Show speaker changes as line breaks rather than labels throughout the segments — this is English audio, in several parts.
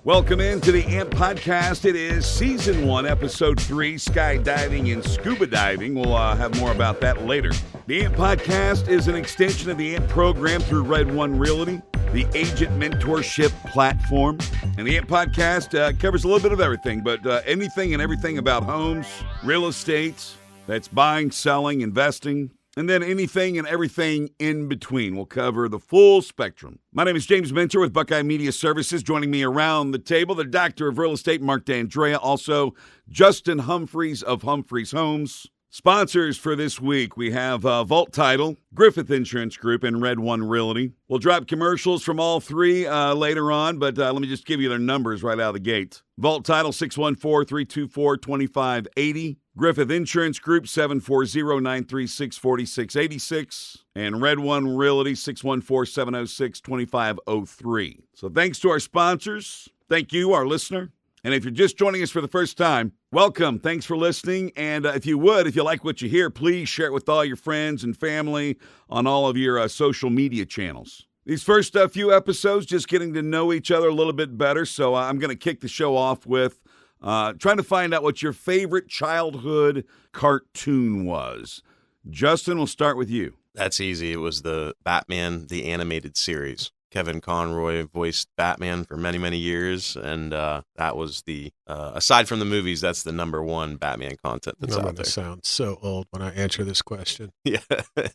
Welcome into the AMP Podcast. It is Season 1, Episode 3, Skydiving and Scuba Diving. We'll have more about that later. The AMP Podcast is an extension of the AMP program through Red One Realty, the agent mentorship platform. And the AMP Podcast covers a little bit of everything, but anything and everything about homes, real estate, that's buying, selling, investing, and then anything and everything in between. We'll cover the full spectrum. My name is James Minter with Buckeye Media Services. Joining me around the table, the Doctor of Real Estate, Mark Dandrea. Also, Justin Humphreys of Humphreys Homes. Sponsors for this week, we have Vault Title, Griffith Insurance Group, and Red One Realty. We'll drop commercials from all three later on, but let me just give you their numbers right out of the gate. Vault Title, 614-324-2580. Griffith Insurance Group, 740-936-4686. And Red One Realty, 614-706-2503. So thanks to our sponsors. Thank you, our listener. And if you're just joining us for the first time, welcome. Thanks for listening. And if you like what you hear, please share it with all your friends and family on all of your social media channels. These first few episodes, just getting to know each other a little bit better. So I'm going to kick the show off with trying to find out what your favorite childhood cartoon was. Justin, we'll start with you.
That's easy. It was the Batman, the animated series. Kevin Conroy voiced Batman for many, many years, and that was the, aside from the movies, that's the number one Batman content that's out there. I'm going to
sound so old when I answer this question.
Yeah,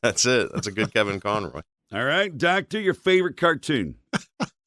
that's it. That's a good Kevin Conroy.
All right, Doctor, your favorite cartoon?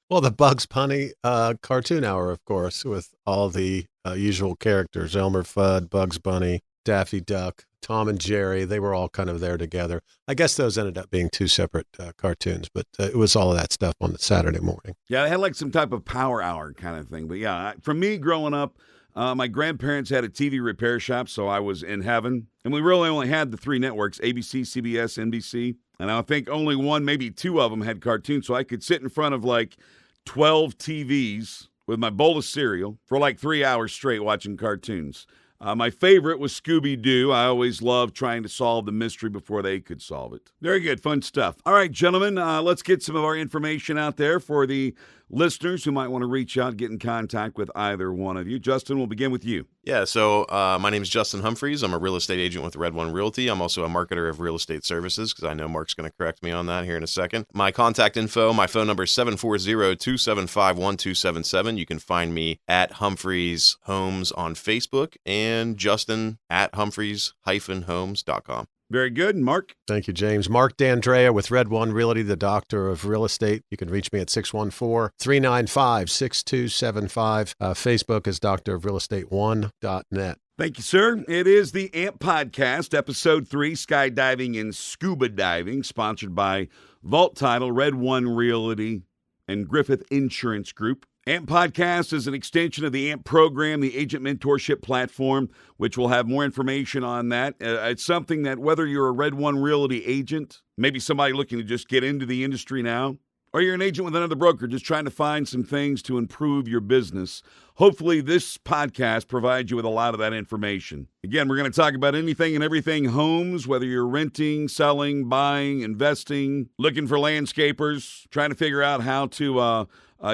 Well, the Bugs Bunny cartoon hour, of course, with all the usual characters, Elmer Fudd, Bugs Bunny, Daffy Duck, Tom and Jerry. They were all kind of there together. I guess those ended up being two separate cartoons, but it was all of that stuff on the Saturday morning.
Yeah, it had like some type of power hour kind of thing. But yeah, for me growing up, my grandparents had a TV repair shop, so I was in heaven. And we really only had the three networks, ABC, CBS, NBC. And I think only one, maybe two of them had cartoons, so I could sit in front of like 12 TVs with my bowl of cereal for like 3 hours straight watching cartoons. My favorite was Scooby-Doo. I always loved trying to solve the mystery before they could solve it. Very good, fun stuff. All right, gentlemen, let's get some of our information out there for the listeners who might want to reach out, get in contact with either one of you. Justin, we'll begin with you.
Yeah, so my name is Justin Humphreys. I'm a real estate agent with Red One Realty. I'm also a marketer of real estate services because I know Mark's going to correct me on that here in a second. My contact info, my phone number is 740-275-1277. You can find me at Humphreys Homes on Facebook and Justin at Humphreys-homes.com.
Very good. Mark?
Thank you, James. Mark Dandrea with Red One Realty, the Doctor of Real Estate. You can reach me at 614-395-6275. Facebook is drofrealestate1.net.
Thank you, sir. It is the AMP Podcast, Episode 3, Skydiving and Scuba Diving, sponsored by Vault Title, Red One Realty, and Griffith Insurance Group. AMP Podcast is an extension of the AMP program, the agent mentorship platform, which will have more information on that. It's something that whether you're a Red One Realty agent, maybe somebody looking to just get into the industry now, or you're an agent with another broker just trying to find some things to improve your business, hopefully this podcast provides you with a lot of that information. Again, we're going to talk about anything and everything homes, whether you're renting, selling, buying, investing, looking for landscapers, trying to figure out how to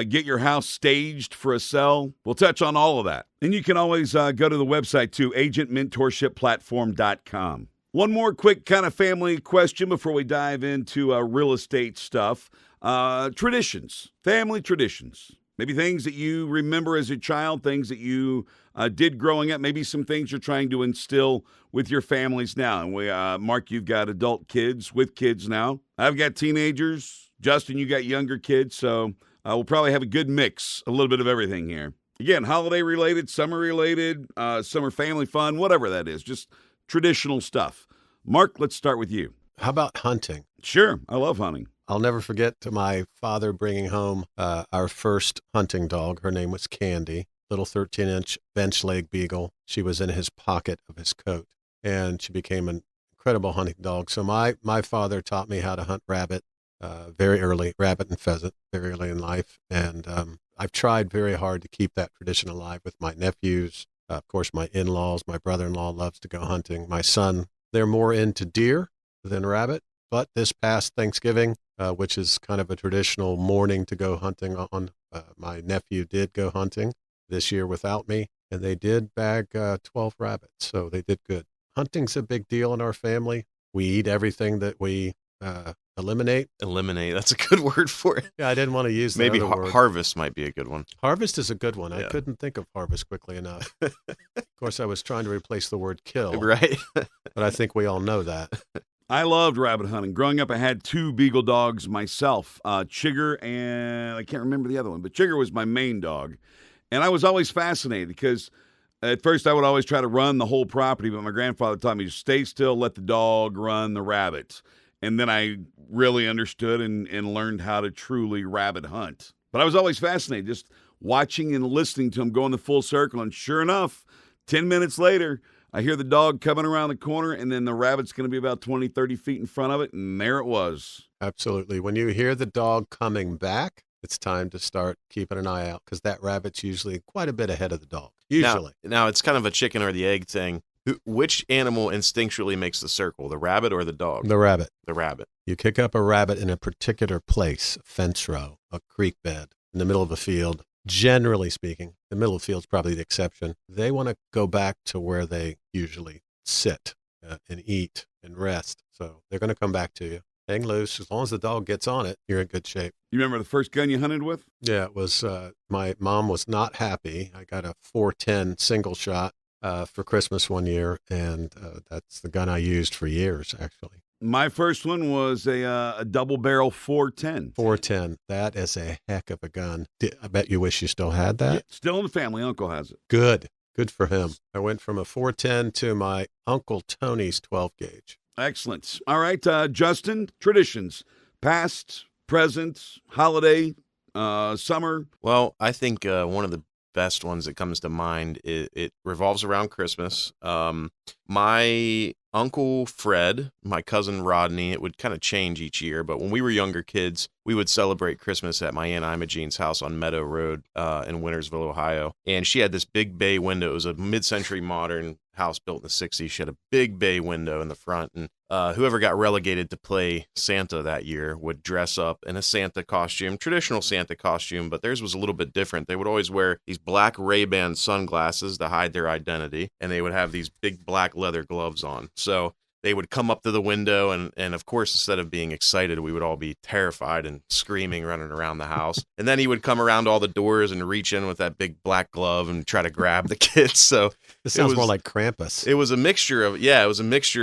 get your house staged for a sell. We'll touch on all of that. And you can always go to the website too, agentmentorshipplatform.com. One more quick kind of family question before we dive into real estate stuff. Traditions, family traditions. Maybe things that you remember as a child, things that you did growing up, maybe some things you're trying to instill with your families now. And Mark, you've got adult kids with kids now. I've got teenagers. Justin, you got younger kids, so we'll probably have a good mix, a little bit of everything here. Again, holiday-related, summer-related, summer family fun, whatever that is, just traditional stuff. Mark, let's start with you.
How about hunting?
Sure, I love hunting.
I'll never forget my father bringing home our first hunting dog. Her name was Candy, little 13-inch bench leg beagle. She was in his pocket of his coat, and she became an incredible hunting dog. So my father taught me how to hunt rabbit very early, rabbit and pheasant, very early in life. And I've tried very hard to keep that tradition alive with my nephews. Of course, my in-laws, my brother-in-law loves to go hunting. My son, they're more into deer than rabbit. But this past Thanksgiving, which is kind of a traditional morning to go hunting on My nephew did go hunting this year without me, and they did bag 12 rabbits, so they did good. Hunting's a big deal in our family. We eat everything that we eliminate.
Eliminate. That's a good word for it.
Yeah, I didn't want to use the
Maybe
other word.
harvest might be a good one.
Harvest is a good one. I
Yeah.
couldn't think of harvest quickly enough. Of course, I was trying to replace the word kill,
Right.
but I think we all know that.
I loved rabbit hunting. Growing up, I had 2 beagle dogs myself, Chigger, and I can't remember the other one, but Chigger was my main dog. And I was always fascinated because at first I would always try to run the whole property, but my grandfather taught me to stay still, let the dog run the rabbits. And then I really understood and learned how to truly rabbit hunt. But I was always fascinated, just watching and listening to him go in the full circle. And sure enough, 10 minutes later, I hear the dog coming around the corner, and then the rabbit's going to be about 20, 30 feet in front of it, and there it was.
Absolutely. When you hear the dog coming back, it's time to start keeping an eye out because that rabbit's usually quite a bit ahead of the dog. Usually.
Now it's kind of a chicken or the egg thing. Which animal instinctually makes the circle, the rabbit or the dog?
The rabbit.
The rabbit.
You kick up a rabbit in a particular place, a fence row, a creek bed, in the middle of a field. Generally speaking, the middle of the field is probably the exception. They want to go back to where they usually sit and eat and rest. So they're going to come back to you. Hang loose. As long as the dog gets on it, you're in good shape.
You remember the first gun you hunted with?
Yeah, it was my mom was not happy. I got a 410 single shot for Christmas one year, and that's the gun I used for years, actually.
My first one was a double barrel 410.
410. That is a heck of a gun. I bet you wish you still had that.
Yeah, still in the family. Uncle has it.
Good. Good for him. I went from a 410 to my Uncle Tony's 12 gauge.
Excellent. All right, Justin, traditions, past, present, holiday, summer.
Well, I think one of the best ones that comes to mind, it revolves around Christmas. My Uncle Fred, my cousin Rodney, it would kind of change each year, but when we were younger kids, we would celebrate Christmas at my Aunt Imogene's house on Meadow Road in Wintersville, Ohio. And she had this big bay window. It was a mid-century modern house built in the 60s. She had a big bay window in the front, and whoever got relegated to play Santa that year would dress up in a Santa costume, traditional Santa costume, but theirs was a little bit different. They would always wear these black Ray-Ban sunglasses to hide their identity, and they would have these big black leather gloves on. So they would come up to the window, and of course, instead of being excited, we would all be terrified and screaming, running around the house. And then he would come around all the doors and reach in with that big black glove and try to grab the kids. So
this sounds more like Krampus.
It was a mixture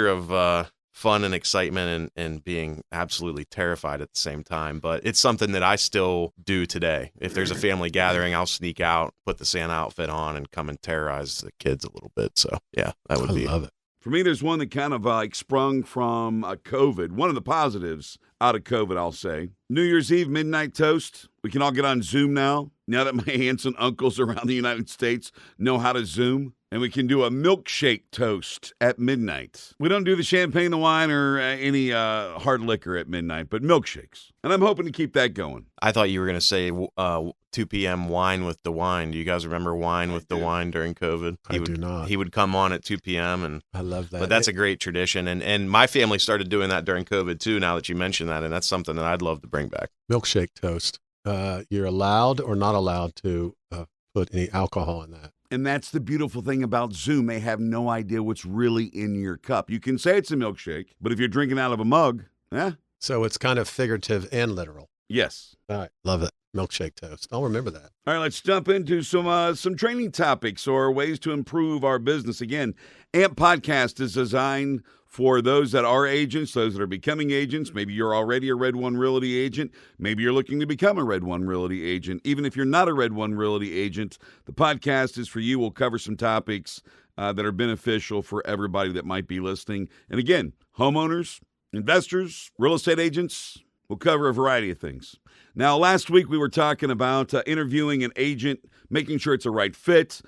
of fun and excitement and being absolutely terrified at the same time. But it's something that I still do today. If there's a family gathering, I'll sneak out, put the Santa outfit on, and come and terrorize the kids a little bit. So yeah, that would be.
I love it.
For me, there's one that kind of sprung from COVID. One of the positives out of COVID, I'll say. New Year's Eve, midnight toast. We can all get on Zoom now. Now that my aunts and uncles around the United States know how to Zoom. And we can do a milkshake toast at midnight. We don't do the champagne, the wine, or any hard liquor at midnight, but milkshakes. And I'm hoping to keep that going.
I thought you were going to say 2 p.m. wine with the wine. Do you guys remember wine with the wine during COVID?
I do not.
He would come on at 2 p.m. and
I love that.
But that's a great tradition. And my family started doing that during COVID too, now that you mention that. And that's something that I'd love to bring back.
Milkshake toast. You're allowed or not allowed to put any alcohol in that.
And that's the beautiful thing about Zoom. They have no idea what's really in your cup. You can say it's a milkshake, but if you're drinking out of a mug,
So it's kind of figurative and literal.
Yes.
All right. Love it. Milkshake toast. I'll remember that.
All right, let's jump into some training topics or ways to improve our business. Again, AMP Podcast is designed for those that are agents, those that are becoming agents. Maybe you're already a Red One Realty agent. Maybe you're looking to become a Red One Realty agent. Even if you're not a Red One Realty agent, the podcast is for you. We'll cover some topics that are beneficial for everybody that might be listening. And again, homeowners, investors, real estate agents, we'll cover a variety of things. Now, last week we were talking about interviewing an agent, making sure it's a right fit,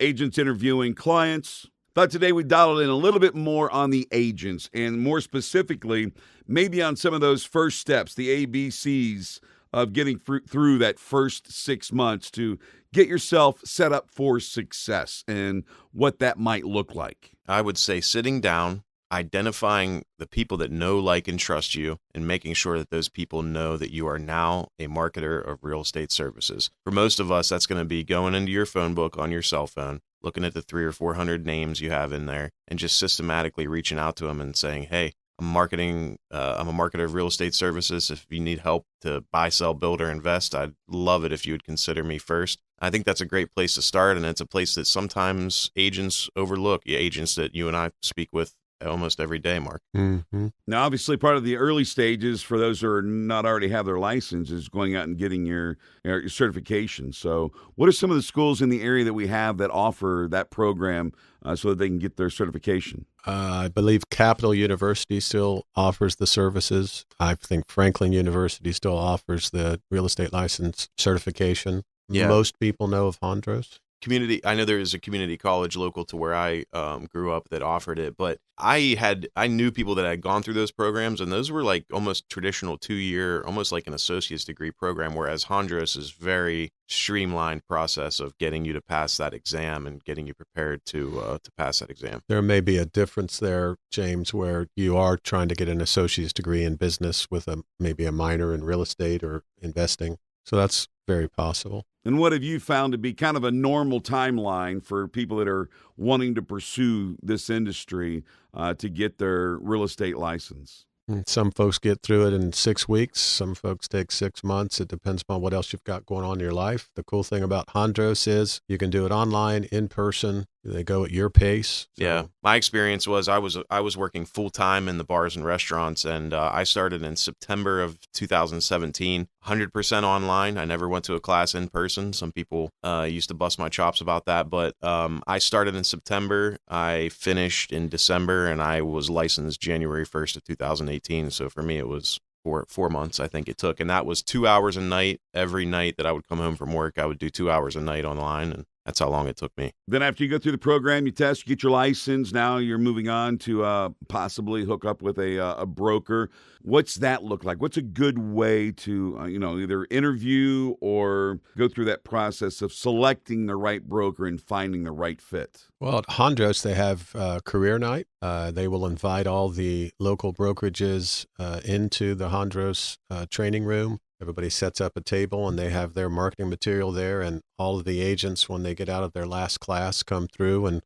agents interviewing clients. Thought today we dialed in a little bit more on the agents and more specifically, maybe on some of those first steps, the ABCs of getting through that first 6 months to get yourself set up for success and what that might look like.
I would say sitting down, identifying the people that know, like, and trust you, and making sure that those people know that you are now a marketer of real estate services. For most of us, that's going to be going into your phone book on your cell phone, looking at the 300 or 400 names you have in there, and just systematically reaching out to them and saying, hey, I'm a marketer of real estate services. If you need help to buy, sell, build, or invest, I'd love it if you would consider me first. I think that's a great place to start, and it's a place that sometimes agents overlook, agents that you and I speak with almost every day, Mark.
Mm-hmm.
Now, obviously, part of the early stages for those who are not already have their license is going out and getting your certification. So what are some of the schools in the area that we have that offer that program so that they can get their certification?
I believe Capital University still offers the services. I think Franklin University still offers the real estate license certification.
Yeah.
Most people know of Hondros.
I know there is a community college local to where I grew up that offered it, but I knew people that had gone through those programs, and those were like almost traditional 2-year, almost like an associate's degree program, whereas Hondros is very streamlined process of getting you to pass that exam and getting you prepared to pass that exam.
There may be a difference there, James, where you are trying to get an associate's degree in business with maybe a minor in real estate or investing. So that's very possible.
And what have you found to be kind of a normal timeline for people that are wanting to pursue this industry to get their real estate license?
Some folks get through it in 6 weeks. Some folks take 6 months. It depends upon what else you've got going on in your life. The cool thing about Hondros is you can do it online, in person. They go at your pace. So.
Yeah. My experience was I was working full time in the bars and restaurants, and I started in September of 2017, 100% online. I never went to a class in person. Some people used to bust my chops about that, but I started in September. I finished in December, and I was licensed January 1st of 2018. So for me, it was 4 months, I think it took. And that was 2 hours a night. Every night that I would come home from work, I would do 2 hours a night online, and that's how long it took me.
Then after you go through the program, you test, you get your license. Now you're moving on to possibly hook up with a broker. What's that look like? What's a good way to, either interview or go through that process of selecting the right broker and finding the right fit?
Well, at Hondros, they have career night. They will invite all the local brokerages into the Hondros training room. Everybody sets up a table, and they have their marketing material there, and all of the agents, when they get out of their last class, come through and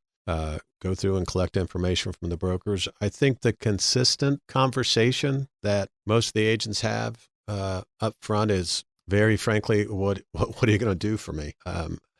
go through and collect information from the brokers. I think the consistent conversation that most of the agents have up front is, very frankly, what are you going to do for me?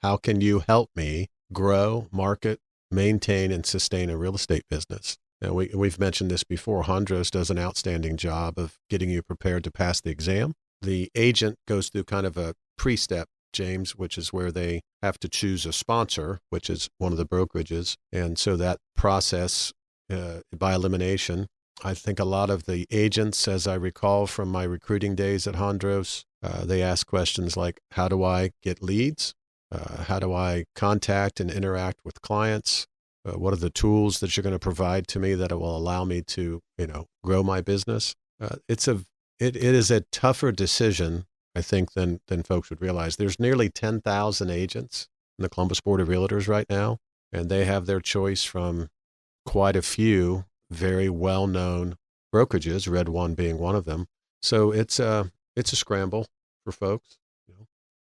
How can you help me grow, market, maintain, and sustain a real estate business? Now, we've mentioned this before. Hondros does an outstanding job of getting you prepared to pass the exam. The agent goes through kind of a pre-step, James, which is where they have to choose a sponsor, which is one of the brokerages. And so that process, by elimination, I think a lot of the agents, as I recall from my recruiting days at Hondros, they ask questions like, how do I get leads? How do I contact and interact with clients? What are the tools that you're going to provide to me that will allow me to, grow my business? It is a tougher decision, I think, than folks would realize. There's nearly 10,000 agents in the Columbus Board of Realtors right now, and they have their choice from quite a few very well-known brokerages, Red One being one of them. So it's a scramble for folks.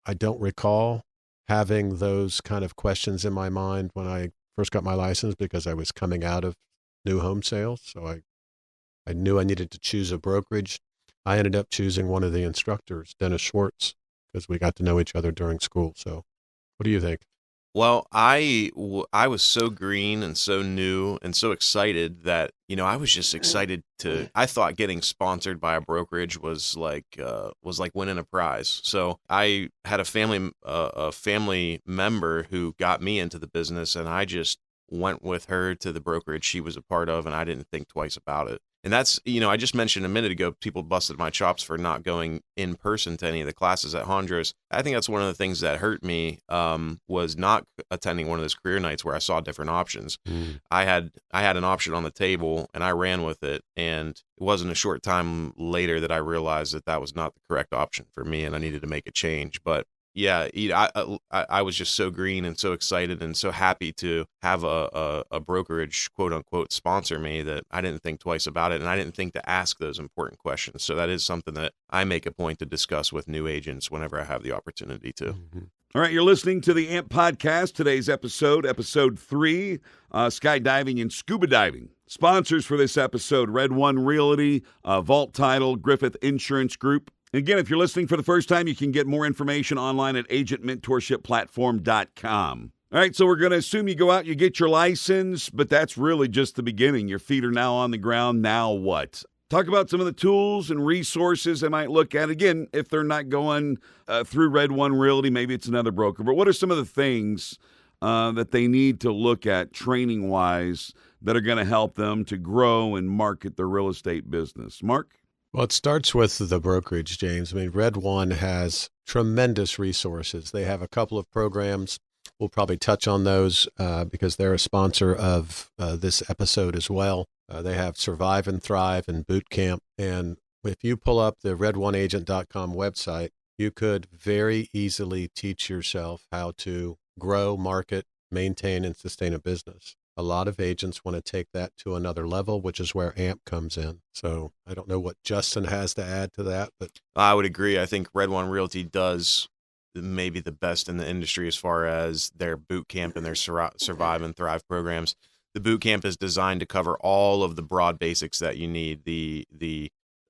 I don't recall having those kind of questions in my mind when I first got my license, because I was coming out of new home sales. So I knew I needed to choose a brokerage. I ended up choosing one of the instructors, Dennis Schwartz, because we got to know each other during school. So what do you think?
Well, I was so green and so new and so excited that, I was just excited I thought getting sponsored by a brokerage was like winning a prize. So I had a family member who got me into the business, and I just went with her to the brokerage she was a part of, and I didn't think twice about it. And that's, I just mentioned a minute ago, people busted my chops for not going in person to any of the classes at Hondros. I think that's one of the things that hurt me, was not attending one of those career nights where I saw different options. I had an option on the table, and I ran with it. And it wasn't a short time later that I realized that was not the correct option for me, and I needed to make a change. But Yeah, I was just so green and so excited and so happy to have a brokerage, quote unquote, sponsor me that I didn't think twice about it, and I didn't think to ask those important questions. So that is something that I make a point to discuss with new agents whenever I have the opportunity to.
Mm-hmm.
All right, you're listening to the AMP Podcast. Today's episode 3, skydiving and scuba diving. Sponsors for this episode, Red One Realty, Vault Title, Griffith Insurance Group. Again, if you're listening for the first time, you can get more information online at agentmentorshipplatform.com. All right, so we're going to assume you go out, you get your license, but that's really just the beginning. Your feet are now on the ground. Now what? Talk about some of the tools and resources they might look at. Again, if they're not going through Red One Realty, maybe it's another broker. But what are some of the things that they need to look at training-wise that are going to help them to grow and market their real estate business? Mark?
Well, it starts with the brokerage, James. I mean, Red One has tremendous resources. They have a couple of programs. We'll probably touch on those because they're a sponsor of this episode as well. They have Survive and Thrive and Boot Camp. And if you pull up the red1agent.com website, you could very easily teach yourself how to grow, market, maintain, and sustain a business. A lot of agents want to take that to another level, which is where AMP comes in. So I don't know what Justin has to add to that, but
I would agree. I think Red One Realty does maybe the best in the industry as far as their boot camp and their Survive and Thrive programs. The boot camp is designed to cover all of the broad basics that you need: the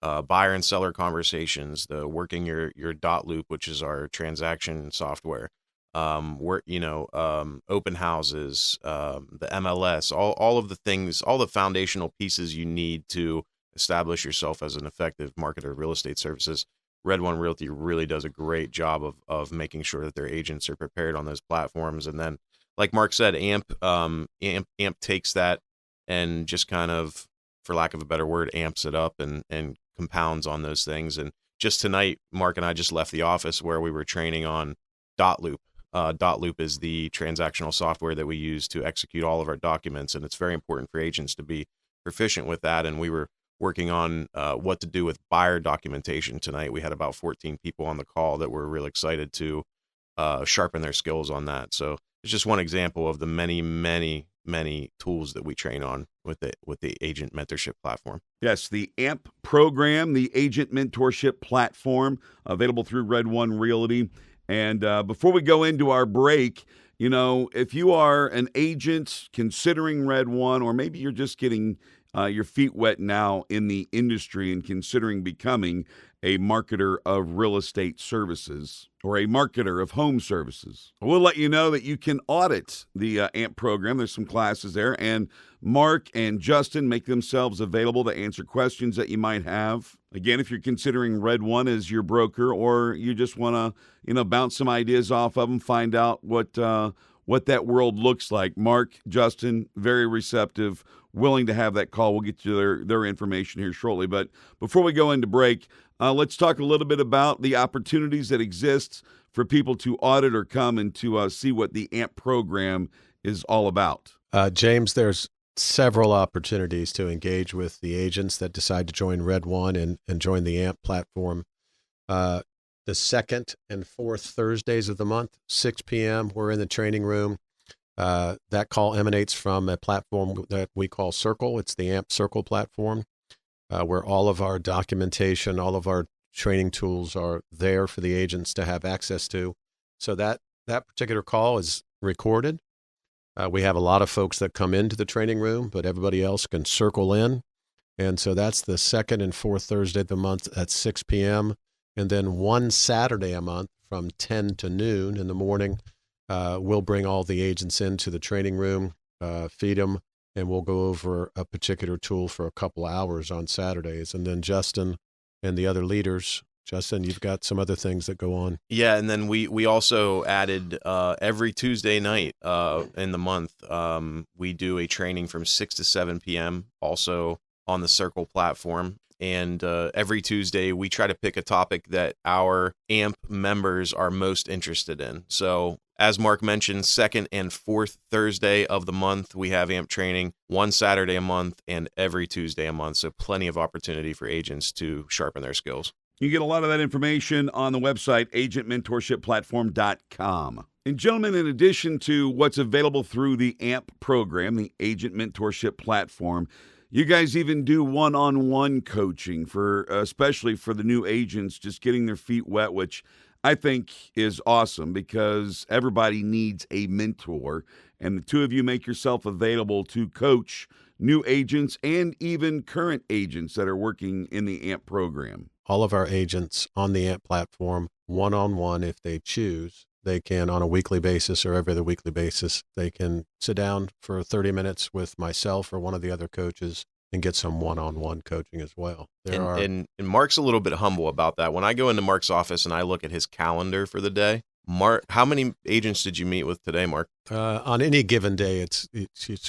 buyer and seller conversations, the working your dot loop, which is our transaction software. Open houses, the MLS, all of the things, all the foundational pieces you need to establish yourself as an effective marketer of real estate services. Red One Realty really does a great job of making sure that their agents are prepared on those platforms. And then, like Mark said, AMP takes that and just kind of, for lack of a better word, amps it up and compounds on those things. And just tonight, Mark and I just left the office where we were training on dot loop. Dot loop is the transactional software that we use to execute all of our documents, and it's very important for agents to be proficient with that. And we were working on what to do with buyer documentation tonight. We had about 14 people on the call that were really excited to sharpen their skills on that. So it's just one example of the many tools that we train on with the agent mentorship platform.
Yes, the AMP program, the agent mentorship platform, available through Red One Realty. And before we go into our break, if you are an agent considering Red One, or maybe you're just getting your feet wet now in the industry and considering becoming a marketer of real estate services or a marketer of home services, we'll let you know that you can audit the AMP program. There's some classes there, and Mark and Justin make themselves available to answer questions that you might have. Again, if you're considering Red One as your broker, or you just want to, bounce some ideas off of them, find out what that world looks like. Mark, Justin, very receptive, willing to have that call. We'll get to their information here shortly. But before we go into break, let's talk a little bit about the opportunities that exist for people to audit or come and to see what the AMP program is all about.
James, there's several opportunities to engage with the agents that decide to join Red One and join the AMP platform. The second and fourth Thursdays of the month, 6 p.m., we're in the training room. That call emanates from a platform that we call Circle. It's the AMP Circle platform, where all of our documentation, all of our training tools are there for the agents to have access to. So that particular call is recorded. We have a lot of folks that come into the training room, but everybody else can circle in. And so that's the second and fourth Thursday of the month at 6 p.m. And then one Saturday a month from 10 to noon in the morning, we'll bring all the agents into the training room, feed them, and we'll go over a particular tool for a couple hours on Saturdays. And then Justin and the other leaders, Justin, you've got some other things that go on.
Yeah, and then we also added every Tuesday night in the month, we do a training from 6 to 7 p.m., also on the Circle platform. And every Tuesday, we try to pick a topic that our AMP members are most interested in. So as Mark mentioned, second and fourth Thursday of the month, we have AMP training, one Saturday a month and every Tuesday a month. So plenty of opportunity for agents to sharpen their skills.
You get a lot of that information on the website, agentmentorshipplatform.com. And gentlemen, in addition to what's available through the AMP program, the Agent Mentorship Platform, you guys even do one-on-one coaching especially for the new agents just getting their feet wet, which I think is awesome because everybody needs a mentor. And the two of you make yourself available to coach new agents and even current agents that are working in the AMP program.
All of our agents on the AMP platform, one-on-one if they choose. They can, on a weekly basis or every other weekly basis, they can sit down for 30 minutes with myself or one of the other coaches and get some one-on-one coaching as well.
And Mark's a little bit humble about that. When I go into Mark's office and I look at his calendar for the day, Mark, how many agents did you meet with today, Mark?
On any given day, it's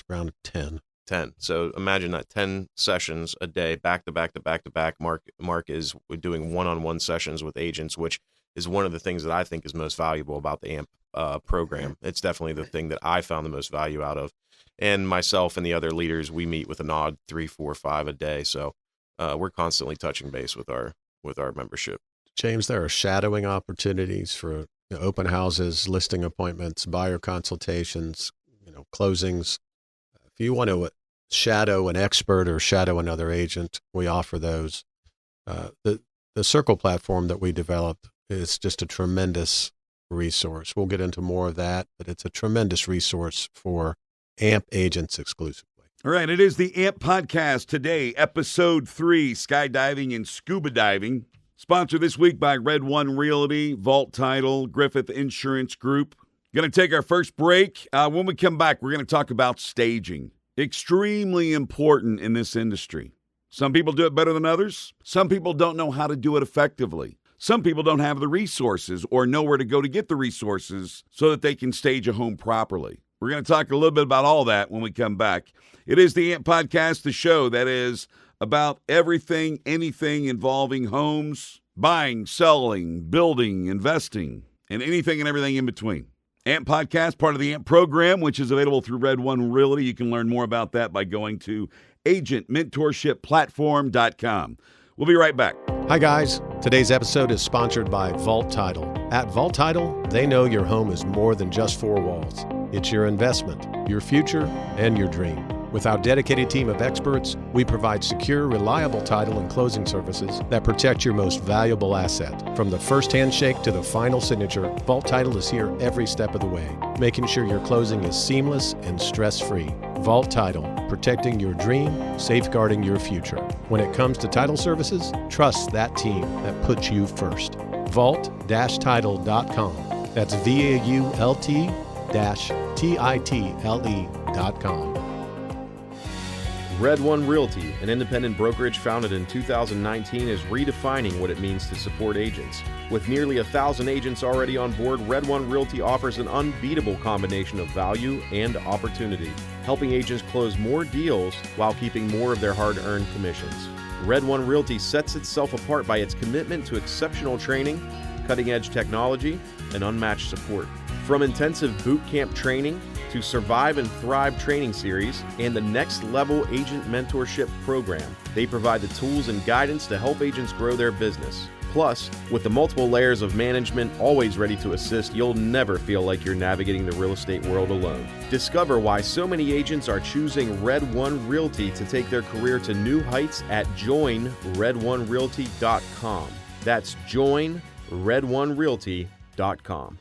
around 10.
10. So imagine that 10 sessions a day, back to back to back to back. Mark is doing one-on-one sessions with agents, which is one of the things that I think is most valuable about the AMP program. It's definitely the thing that I found the most value out of. And myself and the other leaders, we meet with an odd 3, 4, 5 a day. So we're constantly touching base with our membership.
James, there are shadowing opportunities for open houses, listing appointments, buyer consultations, closings. If you want to shadow an expert or shadow another agent, we offer those. The Circle platform that we developed is just a tremendous resource. We'll get into more of that, but it's a tremendous resource for AMP agents exclusively.
All right, it is the AMP Podcast today, Episode 3, Skydiving and Scuba Diving. Sponsored this week by Red One Realty, Vault Title, Griffith Insurance Group. Going to take our first break. When we come back, we're going to talk about staging. Extremely important in this industry. Some people do it better than others. Some people don't know how to do it effectively. Some people don't have the resources or know where to go to get the resources so that they can stage a home properly. We're going to talk a little bit about all that when we come back. It is the AMP Podcast, the show that is about everything, anything involving homes, buying, selling, building, investing, and anything and everything in between. AMP Podcast, part of the AMP program, which is available through Red One Realty. You can learn more about that by going to agentmentorshipplatform.com. We'll be right back.
Hi, guys. Today's episode is sponsored by Vault Title. At Vault Title, they know your home is more than just 4 walls. It's your investment, your future, and your dream. With our dedicated team of experts, we provide secure, reliable title and closing services that protect your most valuable asset. From the first handshake to the final signature, Vault Title is here every step of the way, making sure your closing is seamless and stress-free. Vault Title, protecting your dream, safeguarding your future. When it comes to title services, trust that team that puts you first. Vault-title.com. That's VAULT-TITLE.com.
Red One Realty, an independent brokerage founded in 2019, is redefining what it means to support agents. With nearly 1,000 agents already on board, Red One Realty offers an unbeatable combination of value and opportunity, helping agents close more deals while keeping more of their hard-earned commissions. Red One Realty sets itself apart by its commitment to exceptional training, cutting-edge technology, and unmatched support. From intensive boot camp training to Survive and Thrive training series and the Next Level Agent Mentorship Program, they provide the tools and guidance to help agents grow their business. Plus, with the multiple layers of management always ready to assist, you'll never feel like you're navigating the real estate world alone. Discover why so many agents are choosing Red One Realty to take their career to new heights at joinredonerealty.com. That's joinredonerealty.com.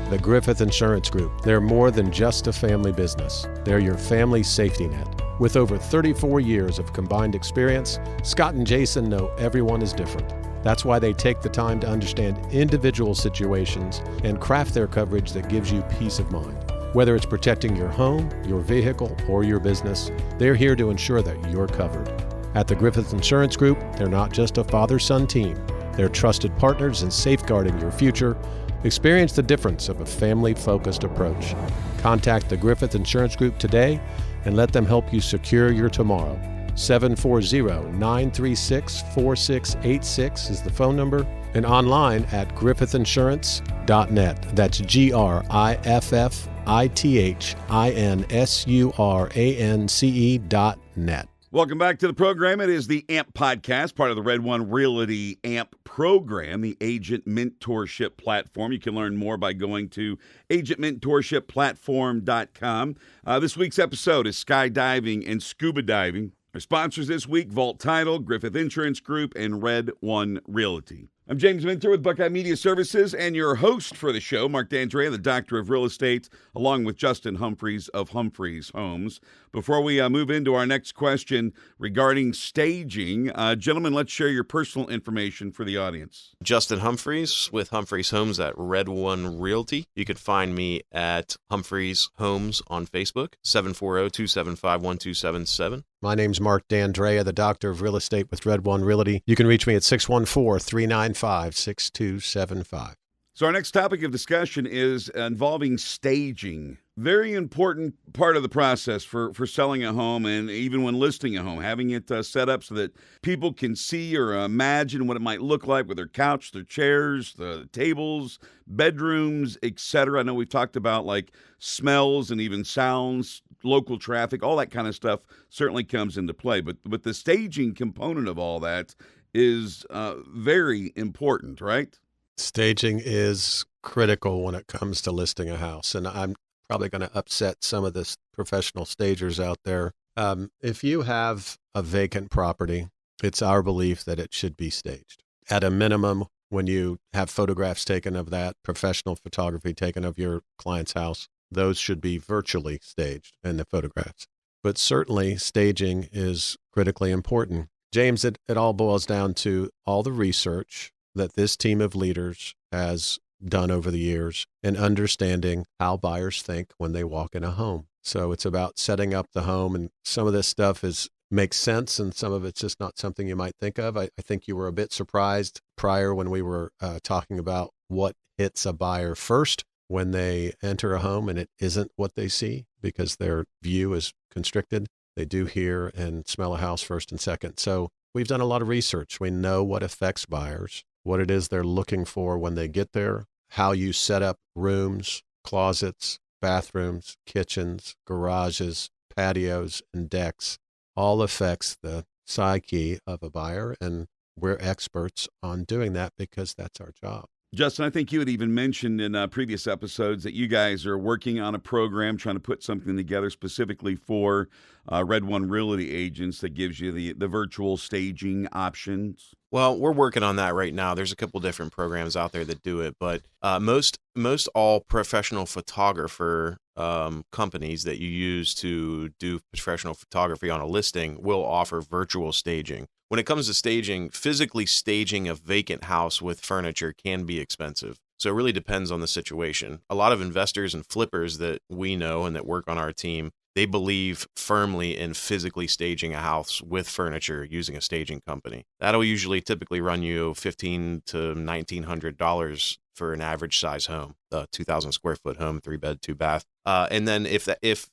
The Griffith Insurance Group. They're more than just a family business. They're your family safety net. With over 34 years of combined experience, Scott and Jason know everyone is different. That's why they take the time to understand individual situations and craft their coverage that gives you peace of mind. Whether it's protecting your home, your vehicle, or your business, they're here to ensure that you're covered. At the Griffith Insurance Group, they're not just a father-son team. They're trusted partners in safeguarding your future. Experience the difference of a family-focused approach. Contact the Griffith Insurance Group today and let them help you secure your tomorrow. 740-936-4686 is the phone number, and online at griffithinsurance.net. That's GRIFFITHINSURANCE.net.
Welcome back to the program. It is the AMP podcast, part of the Red One Realty AMP program, the agent mentorship platform. You can learn more by going to agentmentorshipplatform.com. This week's episode is skydiving and scuba diving. Our sponsors this week, Vault Title, Griffith Insurance Group, and Red One Realty. I'm James Minter with Buckeye Media Services and your host for the show, Mark Dandrea, the Doctor of Real Estate, along with Justin Humphreys of Humphreys Homes. Before we move into our next question regarding staging, gentlemen, let's share your personal information for the audience.
Justin Humphreys with Humphreys Homes at Red One Realty. You could find me at Humphreys Homes on Facebook, 740-275-1277.
My name's Mark Dandrea, the Doctor of Real Estate with Red One Realty. You can reach me at 614-395-6275.
So our next topic of discussion is involving staging. Very important part of the process for selling a home and even when listing a home, having it set up so that people can see or imagine what it might look like with their couch, their chairs, the tables, bedrooms, etc. I know we've talked about like smells and even sounds, local traffic, all that kind of stuff certainly comes into play. But the staging component of all that is very important, right?
Staging is critical when it comes to listing a house, and I'm probably going to upset some of the professional stagers out there. If you have a vacant property, it's our belief that it should be staged. At a minimum, when you have photographs taken of that, professional photography taken of your client's house, those should be virtually staged in the photographs. But certainly, staging is critically important. James, it all boils down to all the research that this team of leaders has done over the years and understanding how buyers think when they walk in a home. So it's about setting up the home, and some of this stuff makes sense, and some of it's just not something you might think of. I think you were a bit surprised prior when we were talking about what hits a buyer first when they enter a home, and it isn't what they see because their view is constricted. They do hear and smell a house first and second. So we've done a lot of research. We know what affects buyers, what it is they're looking for when they get there, how you set up rooms, closets, bathrooms, kitchens, garages, patios, and decks. All affects the psyche of a buyer, and we're experts on doing that because that's our job.
Justin, I think you had even mentioned in previous episodes that you guys are working on a program trying to put something together specifically for Red One Realty agents that gives you the virtual staging options.
Well, we're working on that right now. There's a couple different programs out there that do it, but most all professional photographer companies that you use to do professional photography on a listing will offer virtual staging. When it comes to staging, physically staging a vacant house with furniture can be expensive. So it really depends on the situation. A lot of investors and flippers that we know and that work on our team, they believe firmly in physically staging a house with furniture using a staging company. That'll usually typically run you $1,500 to $1,900 for an average size home, a 2,000 square foot home, 3-bed, 2-bath. And then if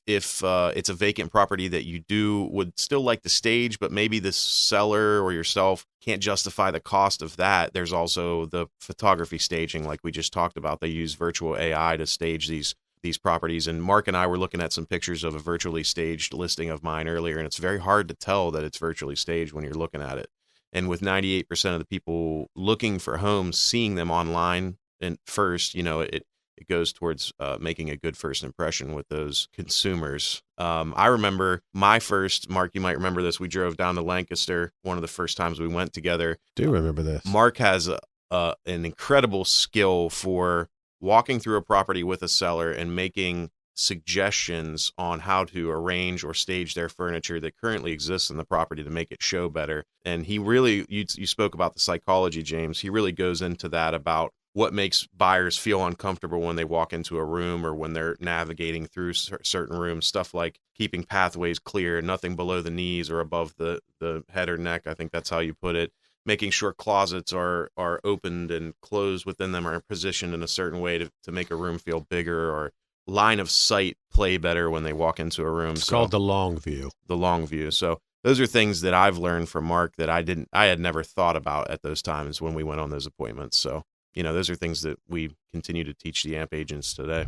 it's a vacant property that you would still like to stage, but maybe the seller or yourself can't justify the cost of that, there's also the photography staging, like we just talked about. They use virtual AI to stage these properties. And Mark and I were looking at some pictures of a virtually staged listing of mine earlier, and it's very hard to tell that it's virtually staged when you're looking at it. And with 98% of the people looking for homes, seeing them online and first, it goes towards making a good first impression with those consumers. I remember my first, Mark, you might remember this, we drove down to Lancaster, one of the first times we went together.
Do remember this.
Mark has an incredible skill for walking through a property with a seller and making suggestions on how to arrange or stage their furniture that currently exists in the property to make it show better. And he really, you spoke about the psychology, James. He really goes into that about what makes buyers feel uncomfortable when they walk into a room or when they're navigating through certain rooms, stuff like keeping pathways clear, nothing below the knees or above the head or neck. I think that's how you put it. Making sure closets are opened and closed within them are positioned in a certain way to make a room feel bigger, or line of sight play better when they walk into a room.
It's called the long view.
The long view. So those are things that I've learned from Mark that I had never thought about at those times when we went on those appointments. So, those are things that we continue to teach the AMP agents today.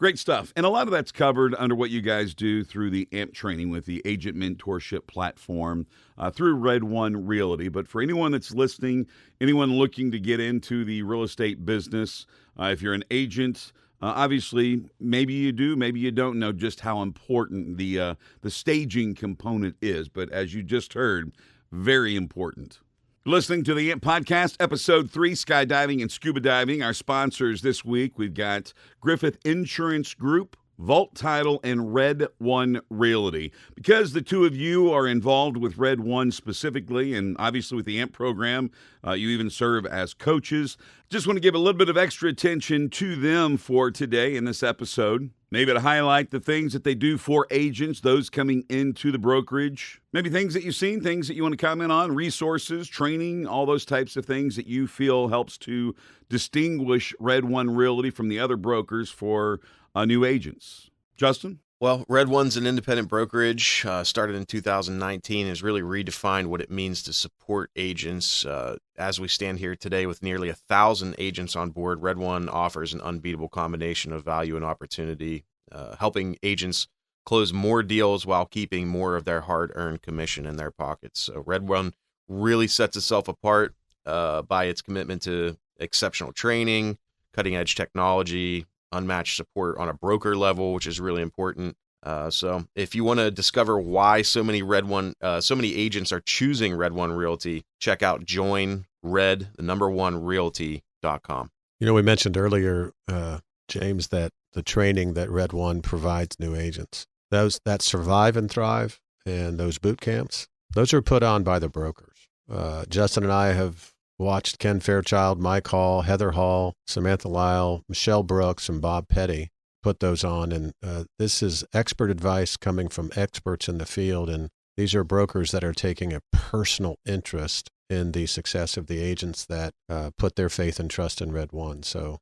Great stuff. And a lot of that's covered under what you guys do through the AMP training with the agent mentorship platform through Red One Realty. But for anyone that's listening, anyone looking to get into the real estate business, if you're an agent, obviously, maybe you do, maybe you don't know just how important the staging component is. But as you just heard, very important. Listening to the AMP Podcast, Episode 3, Skydiving and Scuba Diving. Our sponsors this week, we've got Griffith Insurance Group, Vault Title, and Red One Realty. Because the two of you are involved with Red One specifically, and obviously with the AMP program, you even serve as coaches. Just want to give a little bit of extra attention to them for today in this episode. Maybe to highlight the things that they do for agents, those coming into the brokerage. Maybe things that you've seen, things that you want to comment on, resources, training, all those types of things that you feel helps to distinguish Red One Realty from the other brokers for new agents. Justin?
Well, Red One's an independent brokerage, started in 2019, has really redefined what it means to support agents. As we stand here today with nearly 1,000 agents on board, Red One offers an unbeatable combination of value and opportunity, helping agents close more deals while keeping more of their hard-earned commission in their pockets. So Red One really sets itself apart by its commitment to exceptional training, cutting-edge technology, unmatched support on a broker level, which is really important. So if you want to discover why so many agents are choosing Red One Realty, check out joinred1realty.com.
You know, we mentioned earlier, James, that the training that Red One provides new agents, that Survive and Thrive and those boot camps, those are put on by the brokers. Justin and I have watched Ken Fairchild, Mike Hall, Heather Hall, Samantha Lyle, Michelle Brooks, and Bob Petty put those on. And this is expert advice coming from experts in the field. And these are brokers that are taking a personal interest in the success of the agents that put their faith and trust in Red One. So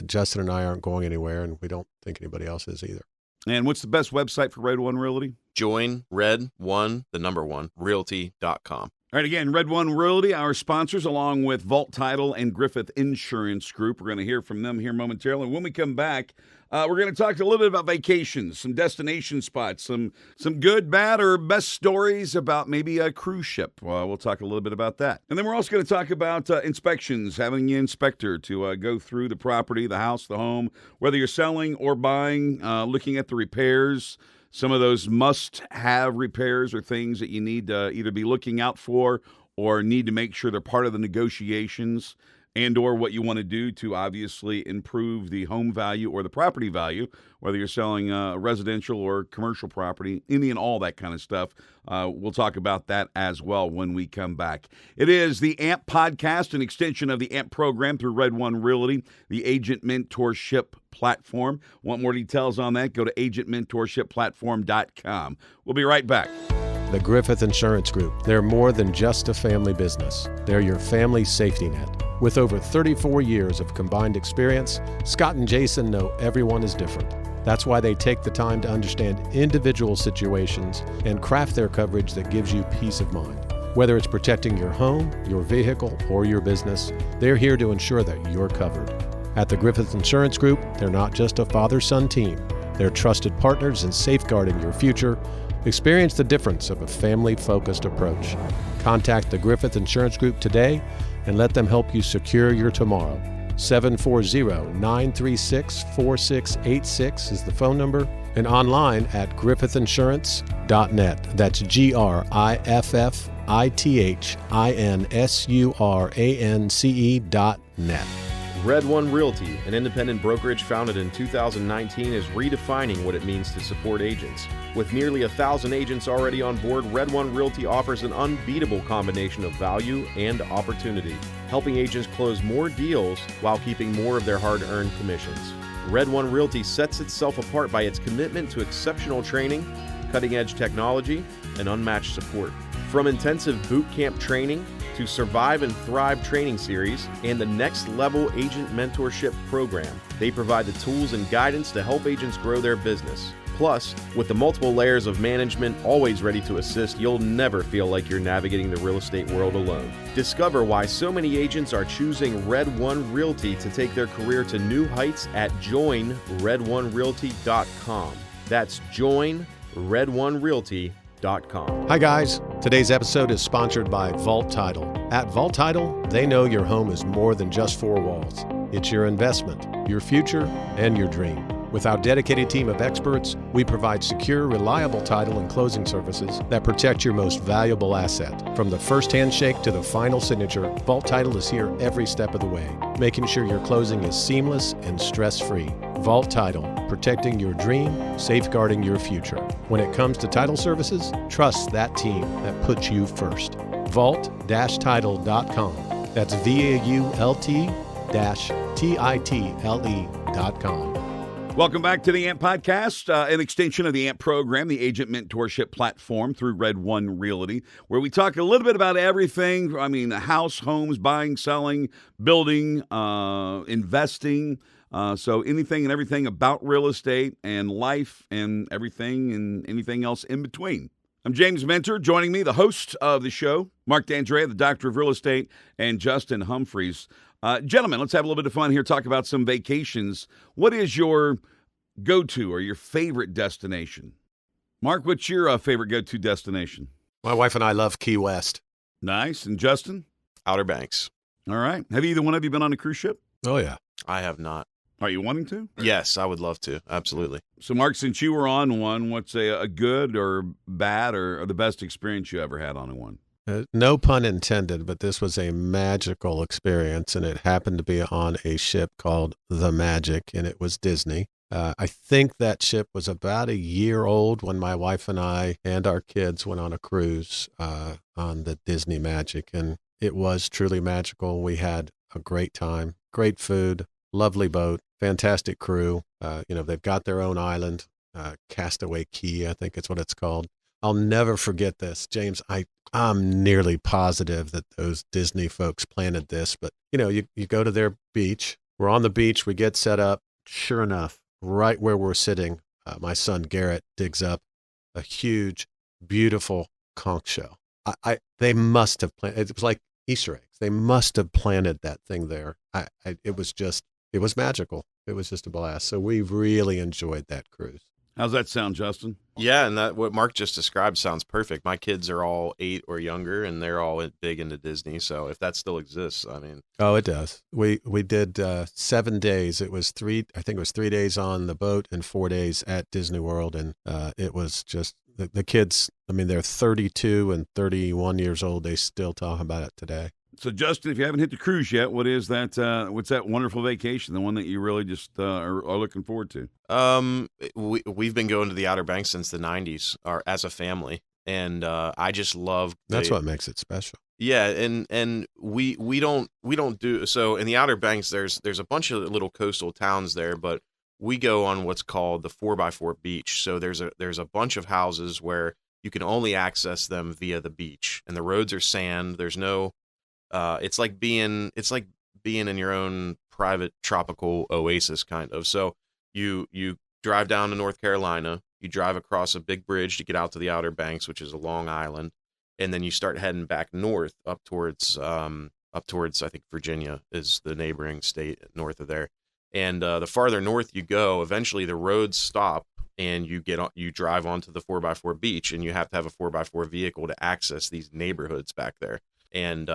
Justin and I aren't going anywhere, and we don't think anybody else is either.
And what's the best website for Red One Realty?
joinred1realty.com.
All right, again, Red One Realty, our sponsors, along with Vault Title and Griffith Insurance Group. We're going to hear from them here momentarily. When we come back, we're going to talk a little bit about vacations, some destination spots, some good, bad, or best stories about maybe a cruise ship. We'll talk a little bit about that. And then we're also going to talk about inspections, having an inspector to go through the property, the house, the home, whether you're selling or buying, looking at the repairs. Some of those must-have repairs or things that you need to either be looking out for or need to make sure they're part of the negotiations and or what you want to do to obviously improve the home value or the property value, whether you're selling residential or commercial property, any and all that kind of stuff. We'll talk about that as well when we come back. It is the AMP Podcast, an extension of the AMP program through Red One Realty, the agent mentorship platform. Want more details on that? Go to agentmentorshipplatform.com. We'll be right back.
The Griffith Insurance Group. They're more than just a family business. They're your family safety net. With over 34 years of combined experience, Scott and Jason know everyone is different. That's why they take the time to understand individual situations and craft their coverage that gives you peace of mind. Whether it's protecting your home, your vehicle, or your business, they're here to ensure that you're covered. At the Griffith Insurance Group, they're not just a father-son team. They're trusted partners in safeguarding your future. Experience the difference of a family-focused approach. Contact the Griffith Insurance Group today and let them help you secure your tomorrow. 740-936-4686 is the phone number, and online at griffithinsurance.net. That's griffithinsurance.net.
Red One Realty, an independent brokerage founded in 2019, is redefining what it means to support agents. With nearly 1,000 agents already on board, Red One Realty offers an unbeatable combination of value and opportunity, helping agents close more deals while keeping more of their hard-earned commissions. Red One Realty sets itself apart by its commitment to exceptional training, cutting-edge technology, and unmatched support. From intensive boot camp training to Survive and Thrive training series and the Next Level Agent Mentorship Program, they provide the tools and guidance to help agents grow their business. Plus, with the multiple layers of management always ready to assist, you'll never feel like you're navigating the real estate world alone. Discover why so many agents are choosing Red One Realty to take their career to new heights at joinred1realty.com. That's joinred1realty.com.
Hi, guys. Today's episode is sponsored by Vault Title. At Vault Title, they know your home is more than just four walls. It's your investment, your future, and your dream. With our dedicated team of experts, we provide secure, reliable title and closing services that protect your most valuable asset. From the first handshake to the final signature, Vault Title is here every step of the way, making sure your closing is seamless and stress-free. Vault Title, protecting your dream, safeguarding your future. When it comes to title services, trust that team that puts you first. Vault-title.com. That's VAULT-TITLE.com.
Welcome back to the AMP Podcast, an extension of the AMP program, the agent mentorship platform through Red One Realty, where we talk a little bit about everything. I mean, house, homes, buying, selling, building, investing. So anything and everything about real estate and life and everything and anything else in between. I'm James Mentor. Joining me, the host of the show, Mark Dandrea, the Doctor of Real Estate, and Justin Humphreys. Gentlemen, let's have a little bit of fun here, talk about some vacations. What is your go-to or your favorite destination? Mark, what's your favorite go-to destination?
My wife and I love Key West.
Nice. And Justin?
Outer Banks.
All right. Have either one of you been on a cruise ship?
Oh, yeah.
I have not.
Are you wanting to?
Yes, I would love to. Absolutely.
So, Mark, since you were on one, what's a good or bad or the best experience you ever had on one?
No pun intended, but this was a magical experience, and it happened to be on a ship called The Magic, and it was Disney. I think that ship was about a year old when my wife and I and our kids went on a cruise on the Disney Magic, and it was truly magical. We had a great time, great food, lovely boat, fantastic crew. They've got their own island, Castaway Key, I think it's what it's called. I'll never forget this, James. I'm nearly positive that those Disney folks planted this, but you go to their beach. We're on the beach. We get set up. Sure enough, right where we're sitting, my son Garrett digs up a huge, beautiful conch shell. They must have planted. It was like Easter eggs. They must have planted that thing there. It was magical. It was just a blast. So we really enjoyed that cruise.
How's that sound, Justin?
Yeah, and that what Mark just described sounds perfect. My kids are all 8 or younger, and they're all big into Disney. So if that still exists, I mean,
oh, it does. We did 7 days. It was 3 days on the boat and 4 days at Disney World, and it was just the kids. I mean, they're 32 and 31 years old. They still talk about it today.
So, Justin, if you haven't hit the cruise yet, what is that? What's that wonderful vacation? The one that you really just are looking forward to?
We've been going to the Outer Banks since the '90s, as a family, and I just love.
That's what makes it special.
Yeah, and we don't do so in the Outer Banks. There's a bunch of little coastal towns there, but we go on what's called the 4x4 beach. So there's a bunch of houses where you can only access them via the beach, and the roads are sand. There's no it's like being in your own private tropical oasis kind of. So you drive down to North Carolina, you drive across a big bridge to get out to the Outer Banks, which is a long island, and then you start heading back north up towards I think Virginia is the neighboring state north of there. And the farther north you go, eventually the roads stop and you drive onto the 4x4 beach, and you have to have a 4x4 vehicle to access these neighborhoods back there. And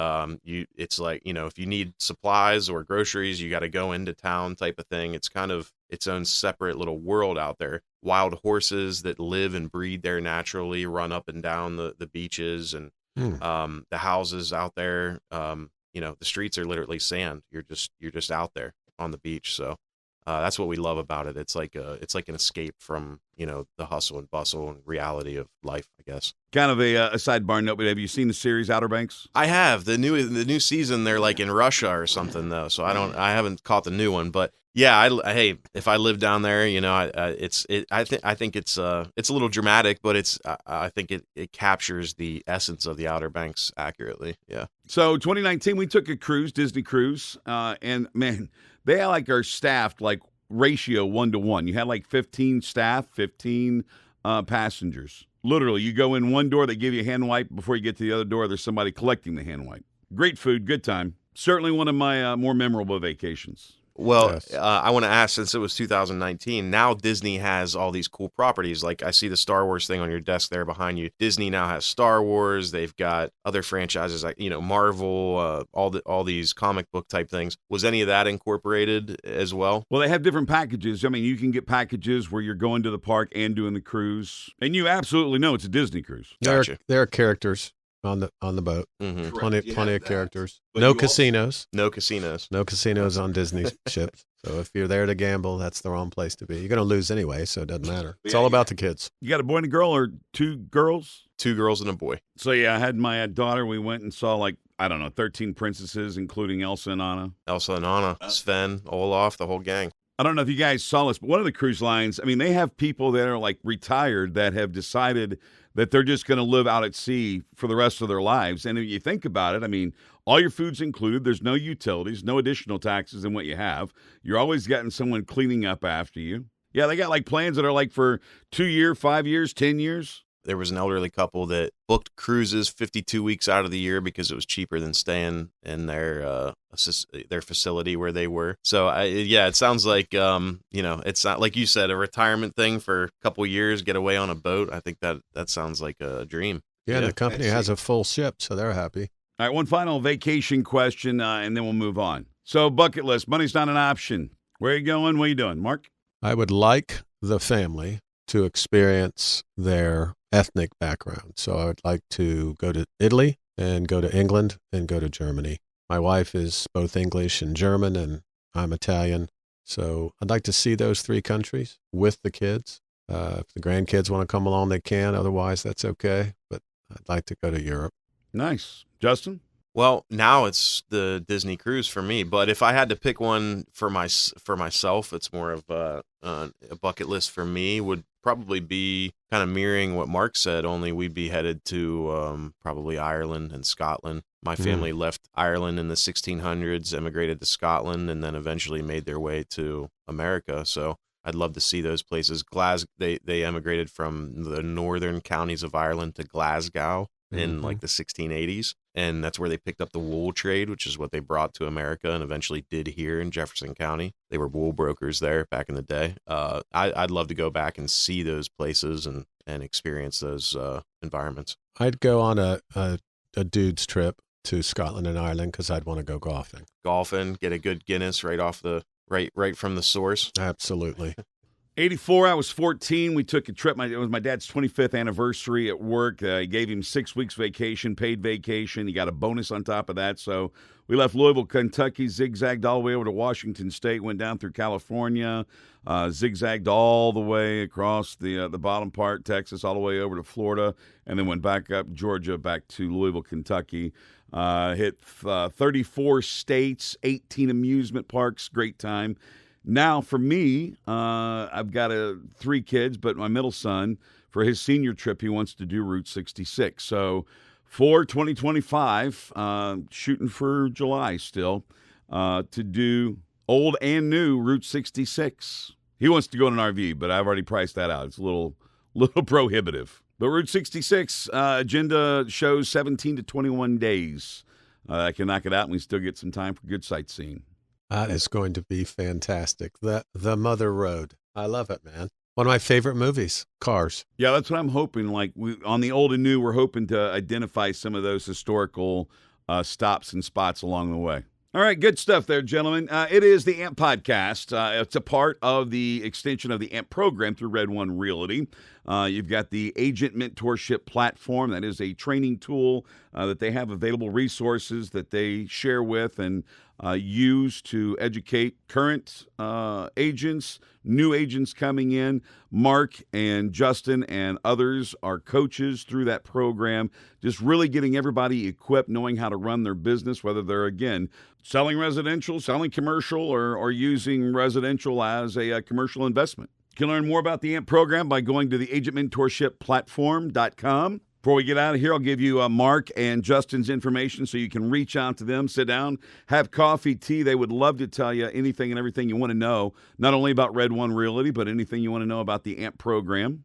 it's like, if you need supplies or groceries, you got to go into town type of thing. It's kind of its own separate little world out there. Wild horses that live and breed there naturally run up and down the beaches, and the houses out there. The streets are literally sand. You're just out there on the beach. So that's what we love about it. It's like an escape from the hustle and bustle and reality of life, I guess.
Kind of a sidebar note, but have you seen the series Outer Banks?
I have. The new season. They're like in Russia or something though, so I haven't caught the new one. But yeah, hey, if I live down there, I think it's a little dramatic, but I think it captures the essence of the Outer Banks accurately. Yeah.
So 2019, we took a cruise, Disney cruise, and man, they are staffed like ratio 1-to-1. You had like 15 staff, 15 passengers. Literally, you go in one door, they give you a hand wipe. Before you get to the other door, there's somebody collecting the hand wipe. Great food, good time. Certainly one of my more memorable vacations.
Well,
Yes.
I want to ask, since it was 2019, now Disney has all these cool properties. Like I see the Star Wars thing on your desk there behind you. Disney now has Star Wars. They've got other franchises like, Marvel, all these comic book type things. Was any of that incorporated as well?
Well, they have different packages. I mean, you can get packages where you're going to the park and doing the cruise. And you absolutely know it's a Disney cruise.
Gotcha.
There are characters on the boat.
Mm-hmm.
Plenty of characters.
But
No
you
casinos.
No casinos.
No casinos on Disney ships. So if you're there to gamble, that's the wrong place to be. You're going to lose anyway, so it doesn't matter. It's all about the kids.
You got a boy and a girl or two girls?
2 girls and a boy.
So, yeah, I had my daughter. We went and saw, 13 princesses, including Elsa and Anna.
Elsa and Anna, Sven, Olaf, the whole gang.
I don't know if you guys saw this, but one of the cruise lines, I mean, they have people that are retired that have decided that they're just going to live out at sea for the rest of their lives. And if you think about it, I mean, all your food's included. There's no utilities, no additional taxes than what you have. You're always getting someone cleaning up after you. Yeah, they got plans that are for 2 years, 5 years, 10 years.
There was an elderly couple that booked cruises 52 weeks out of the year because it was cheaper than staying in their facility where they were. So, it sounds like, it's not, like you said, a retirement thing for a couple years, get away on a boat. I think that sounds like a dream.
Yeah, the company has a full ship, so they're happy.
All right, one final vacation question, and then we'll move on. So, bucket list, money's not an option. Where are you going? What are you doing, Mark?
I would like the family to experience their ethnic background. So I would like to go to Italy and go to England and go to Germany. My wife is both English and German, and I'm Italian. So I'd like to see those 3 countries with the kids. If the grandkids want to come along, they can. Otherwise, that's okay. But I'd like to go to Europe.
Nice. Justin?
Well, now it's the Disney cruise for me. But if I had to pick one for myself, it's more of a bucket list for me. Would probably be kind of mirroring what Mark said. Only we'd be headed to probably Ireland and Scotland. My family left Ireland in the 1600s, emigrated to Scotland, and then eventually made their way to America. So I'd love to see those places. They emigrated from the northern counties of Ireland to Glasgow in the 1680s. And that's where they picked up the wool trade, which is what they brought to America and eventually did here in Jefferson County. They were wool brokers there back in the day. I'd love to go back and see those places and experience those environments.
I'd go on a dude's trip to Scotland and Ireland because I'd want to go golfing.
Golfing, get a good Guinness right from the source.
Absolutely.
84, I was 14. We took a trip. It was my dad's 25th anniversary at work. He gave him 6 weeks vacation, paid vacation. He got a bonus on top of that. So we left Louisville, Kentucky, zigzagged all the way over to Washington State, went down through California, zigzagged all the way across the bottom part, Texas, all the way over to Florida, and then went back up Georgia, back to Louisville, Kentucky. Hit 34 states, 18 amusement parks. Great time. Now, for me, I've got 3 kids, but my middle son, for his senior trip, he wants to do Route 66. So for 2025, shooting for July still, to do old and new Route 66. He wants to go in an RV, but I've already priced that out. It's a little prohibitive. But Route 66 agenda shows 17 to 21 days. I can knock it out, and we still get some time for good sightseeing.
That is going to be fantastic. The Mother Road. I love it, man. One of my favorite movies, Cars.
Yeah, that's what I'm hoping. On the old and new, we're hoping to identify some of those historical stops and spots along the way. All right, good stuff there, gentlemen. It is the AMP Podcast. It's a part of the extension of the AMP program through Red One Realty. You've got the Agent Mentorship Platform. That is a training tool that they have available, resources that they share with and use to educate current agents, new agents coming in. Mark and Justin and others are coaches through that program, just really getting everybody equipped, knowing how to run their business, whether they're, again, selling residential, selling commercial, or using residential as a commercial investment. You can learn more about the AMP program by going to the agentmentorshipplatform.com. Before we get out of here, I'll give you Mark and Justin's information so you can reach out to them, sit down, have coffee, tea. They would love to tell you anything and everything you want to know, not only about Red One Realty, but anything you want to know about the AMP program.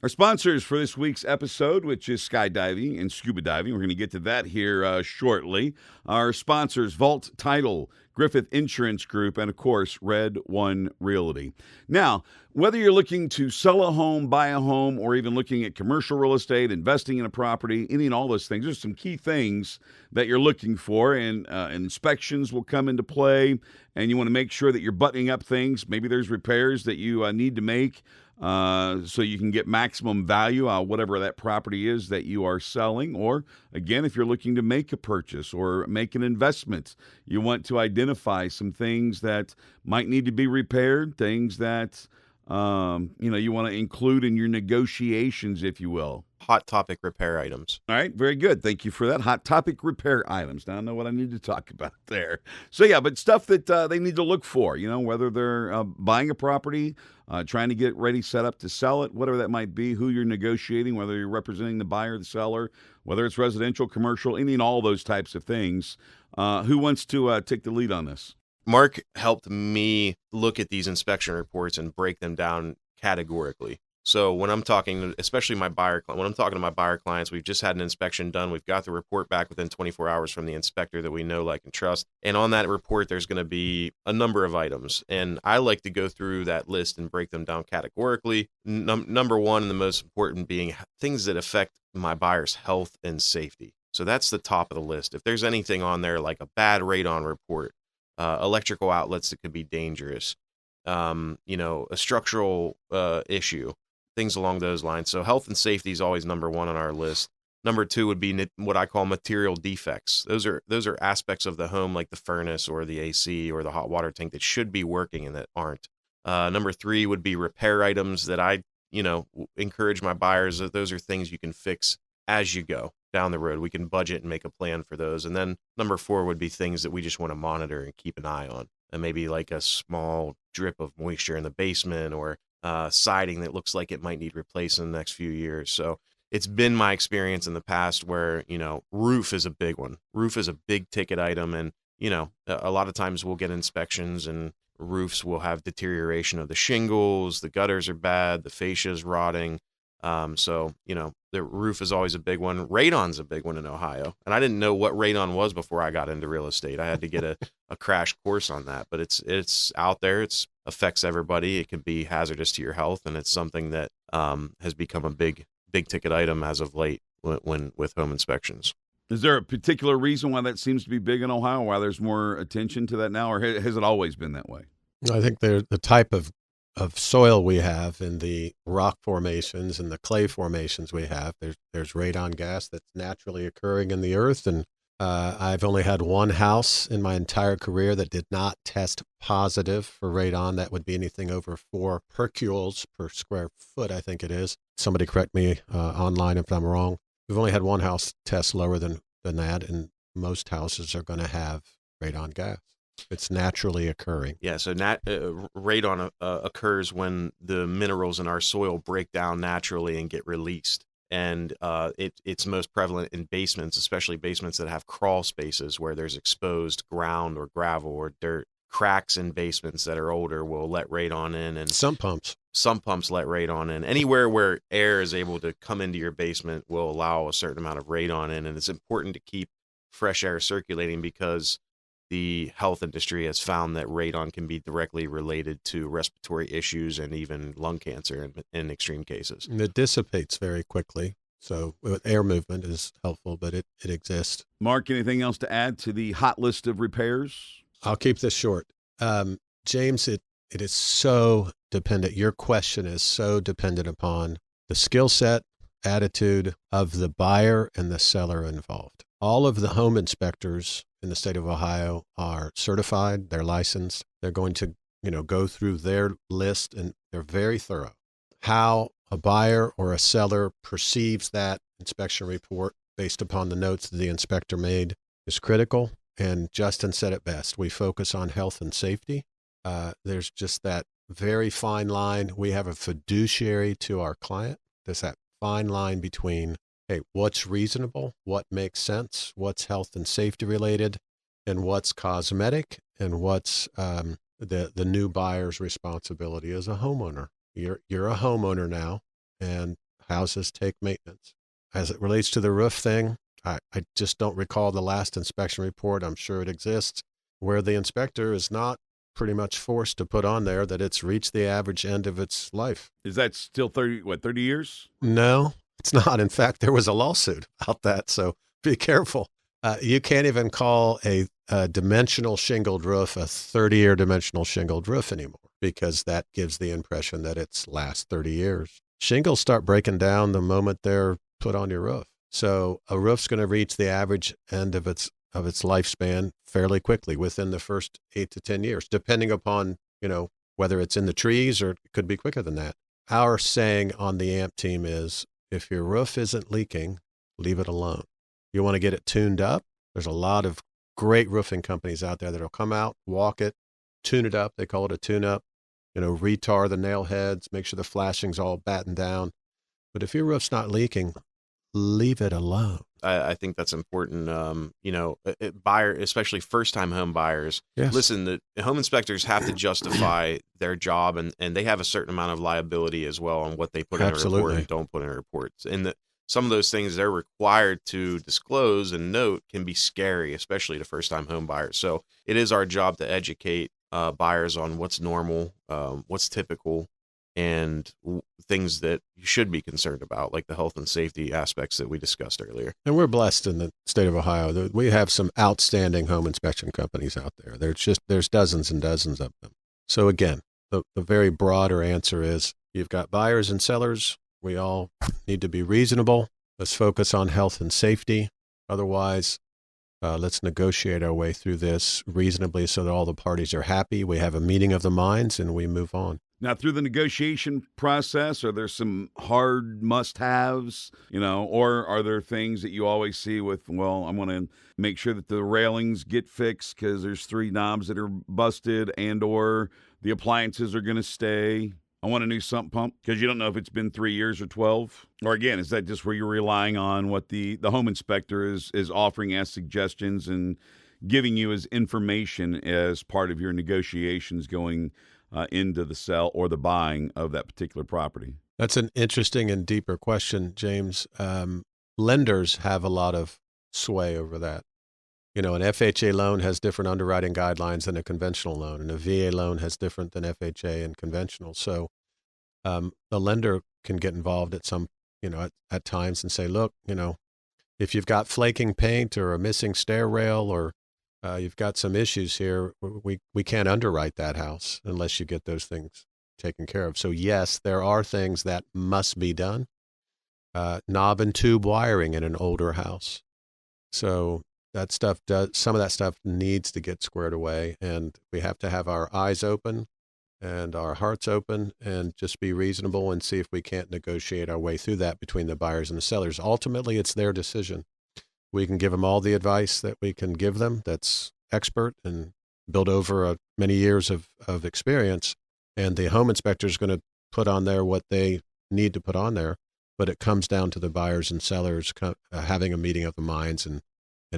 Our sponsors for this week's episode, which is skydiving and scuba diving. We're going to get to that here shortly. Our sponsors, Vault Title, Griffith Insurance Group, and, of course, Red One Realty. Now, whether you're looking to sell a home, buy a home, or even looking at commercial real estate, investing in a property, any and all those things, there's some key things that you're looking for, and inspections will come into play, and you want to make sure that you're buttoning up things. Maybe there's repairs that you need to make, so you can get maximum value out of whatever that property is that you are selling. Or, again, if you're looking to make a purchase or make an investment, you want to identify some things that might need to be repaired, things that you want to include in your negotiations, if you will.
Hot topic repair items.
All right, very good. Thank you for that. Hot topic repair items. Now I know what I need to talk about there. So, yeah, but stuff that they need to look for, whether they're buying a property, trying to get ready, set up to sell it, whatever that might be, who you're negotiating, whether you're representing the buyer, the seller, whether it's residential, commercial, any and all those types of things. Who wants to take the lead on this?
Mark helped me look at these inspection reports and break them down categorically. So when I'm talking, especially when I'm talking to my buyer clients, we've just had an inspection done. We've got the report back within 24 hours from the inspector that we know, like, and trust. And on that report, there's going to be a number of items. And I like to go through that list and break them down categorically. Number one, and the most important, being things that affect my buyer's health and safety. So that's the top of the list. If there's anything on there like a bad radon report, electrical outlets that could be dangerous, a structural issue, things along those lines. So health and safety is always number one on our list. Number two would be what I call material defects. Those are aspects of the home, like the furnace or the AC or the hot water tank, that should be working and that aren't. Number three would be repair items that I encourage my buyers that those are things you can fix as you go down the road. We can budget and make a plan for those. And then number four would be things that we just want to monitor and keep an eye on. And maybe like a small drip of moisture in the basement, or siding that looks like it might need replaced in the next few years. So it's been my experience in the past where, roof is a big one. Roof is a big ticket item. And, a lot of times we'll get inspections and roofs will have deterioration of the shingles, the gutters are bad, the fascia is rotting. The roof is always a big one. Radon's a big one in Ohio. And I didn't know what radon was before I got into real estate. I had to get a crash course on that, but it's out there. It affects everybody. It can be hazardous to your health. And it's something that has become a big ticket item as of late when with home inspections.
Is there a particular reason why that seems to be big in Ohio, why there's more attention to that now, or has it always been that way?
I think the type of soil we have in the rock formations and the clay formations we have, there's radon gas that's naturally occurring in the earth. And I've only had one house in my entire career that did not test positive for radon. That would be anything over 4 percules per square foot, I think it is. Somebody correct me online if I'm wrong. We've only had one house test lower than that, and most houses are going to have radon gas. It's naturally occurring.
Yeah, so radon occurs when the minerals in our soil break down naturally and get released. And it's most prevalent in basements, especially basements that have crawl spaces where there's exposed ground or gravel or dirt. Cracks in basements that are older will let radon in. And
Sump pumps
let radon in. Anywhere where air is able to come into your basement will allow a certain amount of radon in. And it's important to keep fresh air circulating because the health industry has found that radon can be directly related to respiratory issues and even lung cancer in extreme cases.
And it dissipates very quickly. So air movement is helpful, but it exists.
Mark, anything else to add to the hot list of repairs?
I'll keep this short. James, it is so dependent. Your question is so dependent upon the skill set, attitude of the buyer and the seller involved. All of the home inspectors in the state of Ohio are certified, they're licensed. They're going to, go through their list, and they're very thorough. How a buyer or a seller perceives that inspection report based upon the notes that the inspector made is critical. And Justin said it best. We focus on health and safety. There's just that very fine line. We have a fiduciary to our client. There's that fine line between hey, what's reasonable, what makes sense, what's health and safety related, and what's cosmetic, and what's the new buyer's responsibility as a homeowner. You're a homeowner now, and houses take maintenance. As it relates to the roof thing, I just don't recall the last inspection report. I'm sure it exists, where the inspector is not pretty much forced to put on there that it's reached the average end of its life.
Is that still 30 years?
No, it's not. In fact, there was a lawsuit about that, so be careful. You can't even call a dimensional shingled roof a 30-year dimensional shingled roof anymore, because that gives the impression that it's last 30 years. Shingles start breaking down the moment they're put on your roof. So a roof's going to reach the average end of its lifespan fairly quickly, within the first 8 to 10 years, depending upon, whether it's in the trees, or it could be quicker than that. Our saying on the AMP team is, if your roof isn't leaking, leave it alone. You want to get it tuned up. There's a lot of great roofing companies out there that'll come out, walk it, tune it up. They call it a tune-up. Retar the nail heads, make sure the flashing's all battened down. But if your roof's not leaking, leave it alone.
I think that's important. Buyer, especially first-time home buyers.
Yes.
Listen, the home inspectors have to justify their job, and they have a certain amount of liability as well on what they put in a report and don't put in a report. And some of those things they're required to disclose and note can be scary, especially to first-time home buyers. So it is our job to educate buyers on what's normal, what's typical, and things that you should be concerned about, like the health and safety aspects that we discussed earlier.
And we're blessed in the state of Ohio. We have some outstanding home inspection companies out there. There's dozens and dozens of them. So again, the very broader answer is, you've got buyers and sellers. We all need to be reasonable. Let's focus on health and safety. Otherwise, let's negotiate our way through this reasonably so that all the parties are happy. We have a meeting of the minds and we move on.
Now, through the negotiation process, are there some hard must-haves, or are there things that you always see with, well, I want to make sure that the railings get fixed because there's 3 knobs that are busted, and or the appliances are going to stay? I want a new sump pump, because you don't know if it's been 3 years or 12. Or again, is that just where you're relying on what the home inspector is offering as suggestions and giving you as information as part of your negotiations going into the sell or the buying of that particular property?
That's an interesting and deeper question, James. Lenders have a lot of sway over that. An FHA loan has different underwriting guidelines than a conventional loan, and a VA loan has different than FHA and conventional. So the lender can get involved at some, at times and say, look, if you've got flaking paint or a missing stair rail, or you've got some issues here, we can't underwrite that house unless you get those things taken care of. So yes, there are things that must be done. Knob and tube wiring in an older house. So some of that stuff needs to get squared away, and we have to have our eyes open and our hearts open and just be reasonable and see if we can't negotiate our way through that between the buyers and the sellers. Ultimately, it's their decision. We can give them all the advice that we can give them that's expert and built over many years of experience, and the home inspector is going to put on there what they need to put on there, but it comes down to the buyers and sellers having a meeting of the minds and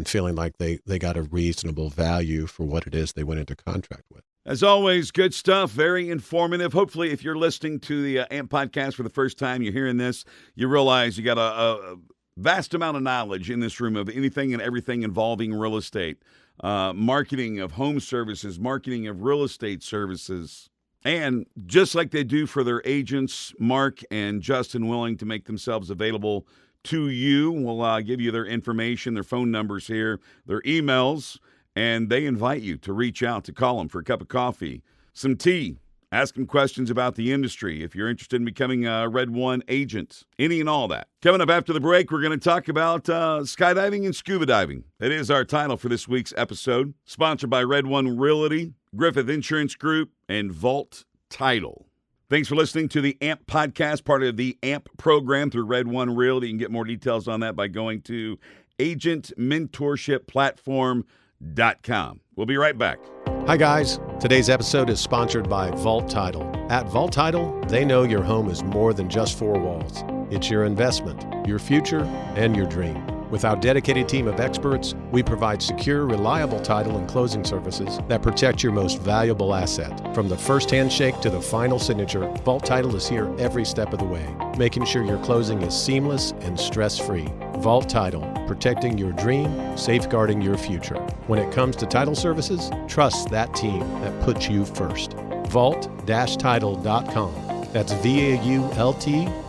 feeling like they got a reasonable value for what it is they went into contract with.
As always, good stuff, very informative. Hopefully, if you're listening to the AMP podcast for the first time, you're hearing this, you realize you got a vast amount of knowledge in this room of anything and everything involving real estate, marketing of home services, marketing of real estate services. And just like they do for their agents, Mark and Justin, willing to make themselves available to you. We'll give you their information, their phone numbers here, their emails, and they invite you to reach out, to call them for a cup of coffee, some tea, ask them questions about the industry. If you're interested in becoming a Red One agent, any and all that. Coming up after the break, we're going to talk about skydiving and scuba diving. That is our title for this week's episode. Sponsored by Red One Realty, Griffith Insurance Group, and Vault Title. Thanks for listening to the AMP podcast, part of the AMP program through Red One Realty. You can get more details on that by going to agentmentorship.platform.com. We'll be right back.
Hi, guys. Today's episode is sponsored by Vault Title. At Vault Title, they know your home is more than just 4 walls. It's your investment, your future, and your dream. With our dedicated team of experts, we provide secure, reliable title and closing services that protect your most valuable asset. From the first handshake to the final signature, Vault Title is here every step of the way, making sure your closing is seamless and stress-free. Vault Title, protecting your dream, safeguarding your future. When it comes to title services, trust that team that puts you first. Vault-title.com. That's VAULT-TITLE.com.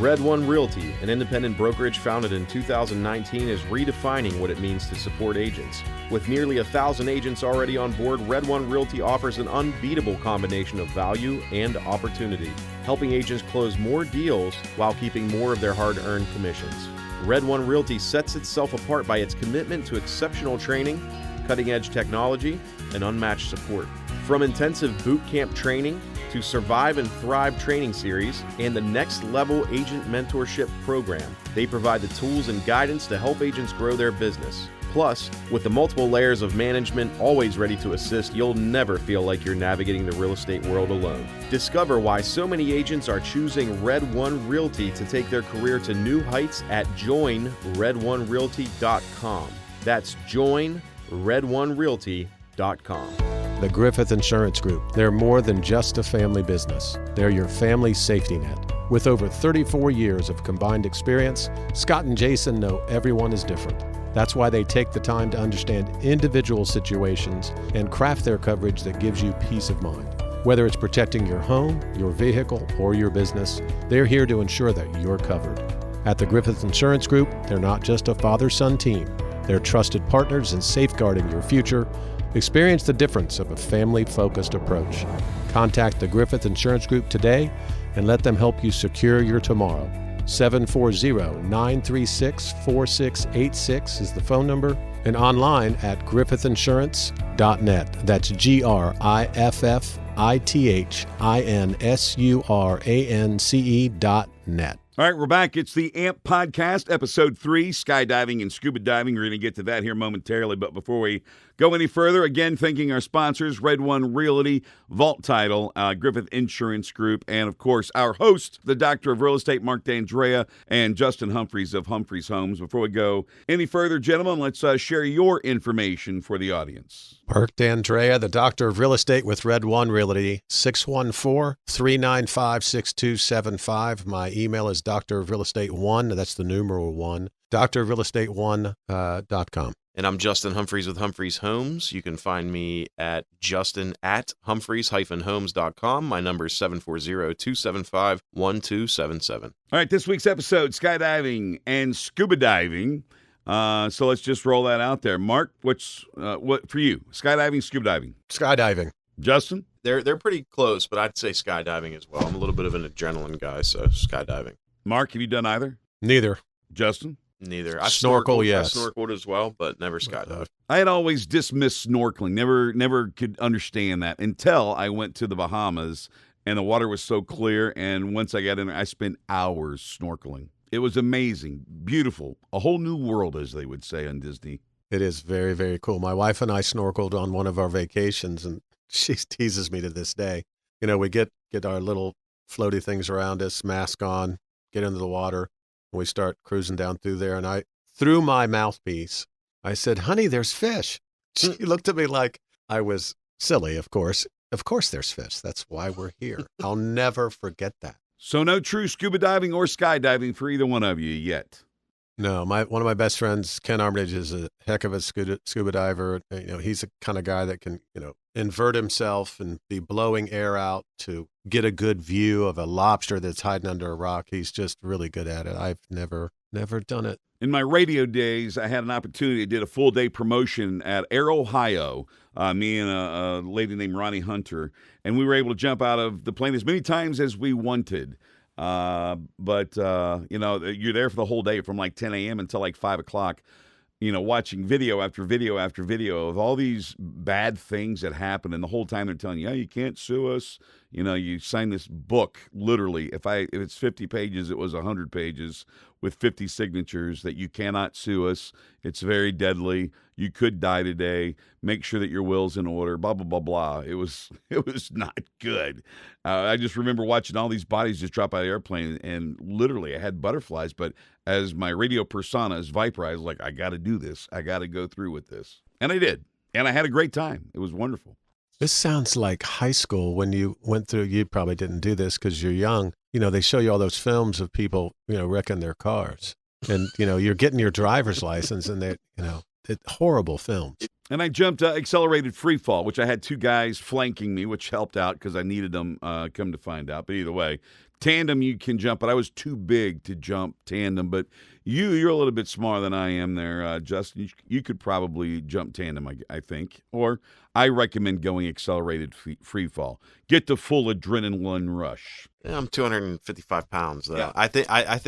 Red One Realty, an independent brokerage founded in 2019, is redefining what it means to support agents. With nearly 1,000 agents already on board, Red One Realty offers an unbeatable combination of value and opportunity, helping agents close more deals while keeping more of their hard-earned commissions. Red One Realty sets itself apart by its commitment to exceptional training, cutting-edge technology, and unmatched support. From intensive boot camp training to Survive and Thrive training series and the Next Level Agent Mentorship Program, they provide the tools and guidance to help agents grow their business. Plus, with the multiple layers of management always ready to assist, you'll never feel like you're navigating the real estate world alone. Discover why so many agents are choosing Red One Realty to take their career to new heights at joinredonerealty.com. That's joinredonerealty.com.
The Griffith Insurance Group. They're more than just a family business. They're your family safety net. With over 34 years of combined experience, Scott and Jason know everyone is different. That's why they take the time to understand individual situations and craft their coverage that gives you peace of mind. Whether it's protecting your home, your vehicle, or your business, they're here to ensure that you're covered. At the Griffith Insurance Group, they're not just a father-son team. They're trusted partners in safeguarding your future. Experience the difference of a family-focused approach. Contact the Griffith Insurance Group today and let them help you secure your tomorrow. 740-936-4686 is the phone number, and online at griffithinsurance.net. That's GRIFFITHINSURANCE.net.
All right, we're back. It's the AMP Podcast, Episode 3, Skydiving and Scuba Diving. We're going to get to that here momentarily, but before we go any further, again, thanking our sponsors, Red One Realty, Vault Title, Griffith Insurance Group, and, of course, our host, the Doctor of Real Estate, Mark Dandrea, and Justin Humphreys of Humphreys Homes. Before we go any further, gentlemen, let's share your information for the audience.
Mark Dandrea, the Doctor of Real Estate with Red One Realty, 614-395-6275. My email is drofrealestate1, that's the numeral 1, drofrealestate1.com.
And I'm Justin Humphreys with Humphreys Homes. You can find me at justin@humphreys-homes.com. My number is 740-275-1277.
All right, this week's episode, skydiving and scuba diving. So let's just roll that out there. Mark, what for you? Skydiving, scuba diving?
Skydiving.
Justin?
They're pretty close, but I'd say skydiving as well. I'm a little bit of an adrenaline guy, so skydiving.
Mark, have you done either?
Neither.
Justin?
Neither. I
Snorkel, yes.
I snorkeled as well, but never skydived.
I had always dismissed snorkeling. Never could understand that until I went to the Bahamas and the water was so clear. And once I got in there, I spent hours snorkeling. It was amazing, beautiful, a whole new world, as they would say on Disney.
It is very, very cool. My wife and I snorkeled on one of our vacations, and she teases me to this day. You know, we get our little floaty things around us, mask on, get into the water, and we start cruising down through there. And I, through my mouthpiece, I said, "Honey, there's fish." She looked at me like I was silly, of course. Of course there's fish. That's why we're here. I'll never forget that.
So no true scuba diving or skydiving for either one of you yet?
No, one of my best friends, Ken Armitage, is a heck of a scuba diver. You know, he's the kind of guy that can, invert himself and be blowing air out to get a good view of a lobster that's hiding under a rock. He's just really good at it. I've never done it.
In my radio days, I had an opportunity. I did a full-day promotion at Air Ohio, me and a lady named Ronnie Hunter, and we were able to jump out of the plane as many times as we wanted. But you're there for the whole day from like 10 a.m. until like 5 o'clock, watching video after video after video of all these bad things that happen. And the whole time they're telling you, you can't sue us. You sign this book, literally. If it's 50 pages, it was 100 pages with 50 signatures that you cannot sue us. It's very deadly. You could die today. Make sure that your will's in order, blah, blah, blah, blah. It was not good. I just remember watching all these bodies just drop out of the airplane, and literally I had butterflies, but as my radio persona, as Viper, I was like, I got to do this. I got to go through with this. And I did. And I had a great time. It was wonderful.
This sounds like high school when you went through. You probably didn't do this because you're young. They show you all those films of people, wrecking their cars. And, you're getting your driver's license and they're, horrible films.
And I jumped accelerated free fall, which I had two guys flanking me, which helped out because I needed them, come to find out. But either way, tandem you can jump, but I was too big to jump tandem. But you're a little bit smarter than I am there, Justin. You could probably jump tandem, I think. Or I recommend going accelerated free fall. Get the full adrenaline rush.
Yeah, I'm 255 pounds though.
Yeah.
I think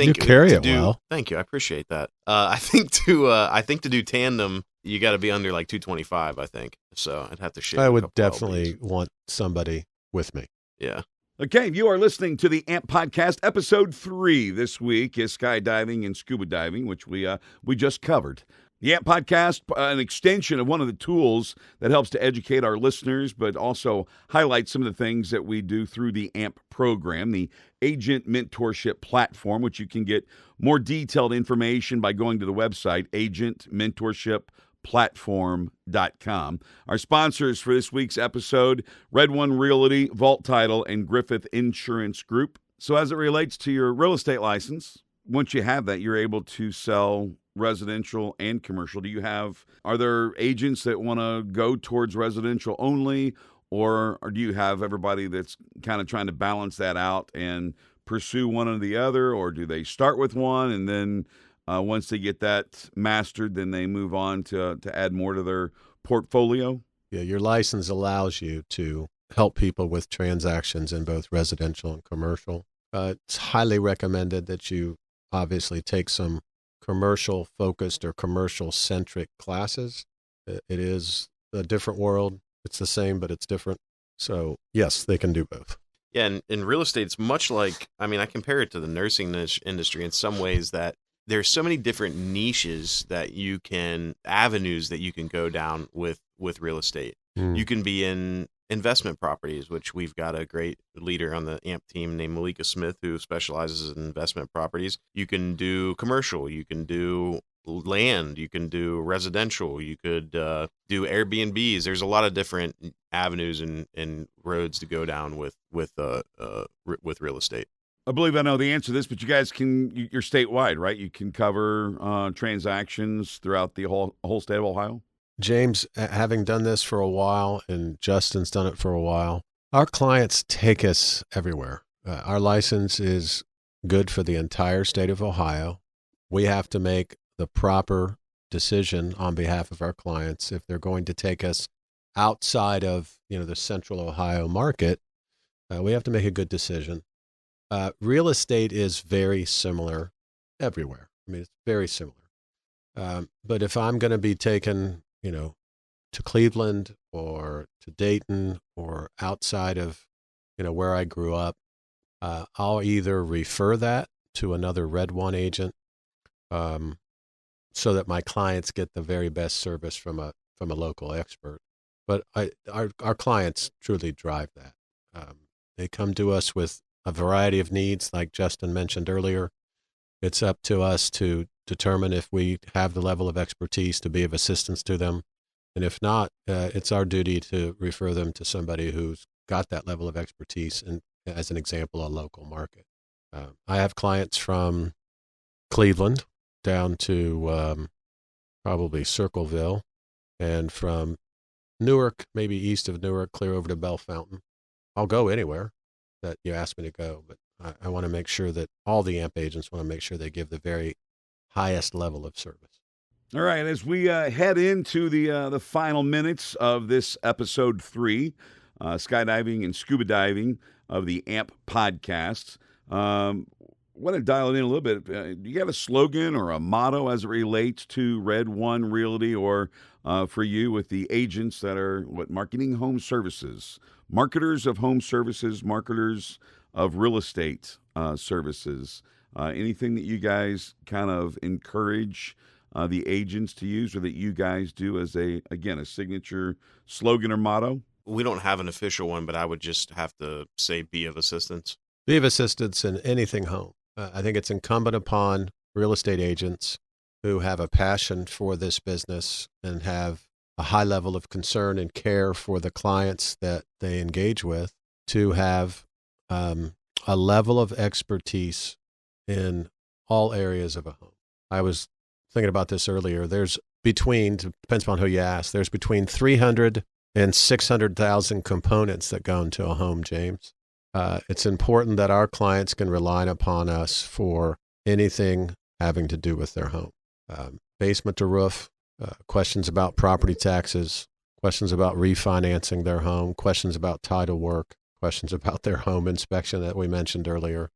You carry it well.
Thank you, I appreciate that. I think to do tandem, you got to be under like 225. I think so. I'd have to shave.
I would definitely want somebody with me.
Yeah.
Okay, you are listening to the AMP Podcast, Episode 3. This week is skydiving and scuba diving, which we just covered. The AMP Podcast, an extension of one of the tools that helps to educate our listeners, but also highlight some of the things that we do through the AMP program, the Agent Mentorship Platform, which you can get more detailed information by going to the website, agentmentorship.platform.com. Our sponsors for this week's episode, Red One Realty, Vault Title, and Griffith Insurance Group. So as it relates to your real estate license, once you have that, you're able to sell residential and commercial. Are there agents that want to go towards residential only, or do you have everybody that's kind of trying to balance that out and pursue one or the other, or do they start with one and then once they get that mastered, then they move on to add more to their portfolio?
Yeah, your license allows you to help people with transactions in both residential and commercial. It's highly recommended that you obviously take some commercial-focused or commercial-centric classes. It is a different world. It's the same, but it's different. So, yes, they can do both.
Yeah, and in real estate, it's much like, I compare it to the nursing industry in some ways that there's so many different niches avenues that you can go down with real estate. You can be in investment properties, which we've got a great leader on the AMP team named Malika Smith who specializes in investment properties. You can do commercial, you can do land, you can do residential, you could do Airbnbs. There's a lot of different avenues and roads to go down with real estate.
I believe I know the answer to this, but you guys you're statewide, right? You can cover transactions throughout the whole state of Ohio?
James, having done this for a while, and Justin's done it for a while, our clients take us everywhere. Our license is good for the entire state of Ohio. We have to make the proper decision on behalf of our clients. If they're going to take us outside of the central Ohio market, we have to make a good decision. Real estate is very similar everywhere. It's very similar. But if I'm going to be taken to Cleveland or to Dayton or outside of, where I grew up, I'll either refer that to another Red One agent so that my clients get the very best service from a local expert. But our clients truly drive that. They come to us with a variety of needs, like Justin mentioned earlier. It's up to us to determine if we have the level of expertise to be of assistance to them. And if not, it's our duty to refer them to somebody who's got that level of expertise, and as an example, a local market. I have clients from Cleveland down to probably Circleville, and from Newark, maybe east of Newark, clear over to Bell Fountain. I'll go anywhere that you ask me to go, but I want to make sure that all the AMP agents want to make sure they give the very highest level of service.
All right, as we head into the final minutes of this episode 3, skydiving and scuba diving of the AMP podcast, want to dial it in a little bit. Do you have a slogan or a motto as it relates to Red One Realty, or for you with the agents that are marketing home services, marketers of home services, marketers of real estate services? Anything that you guys kind of encourage the agents to use, or that you guys do as a signature slogan or motto?
We don't have an official one, but I would just have to say be of assistance.
Be of assistance in anything home. I think it's incumbent upon real estate agents who have a passion for this business and have a high level of concern and care for the clients that they engage with to have a level of expertise in all areas of a home. I was thinking about this earlier. Depends upon who you ask, there's between 300 and 600,000 components that go into a home, James. It's important that our clients can rely upon us for anything having to do with their home. Basement to roof, questions about property taxes, questions about refinancing their home, questions about title work, questions about their home inspection that we mentioned earlier.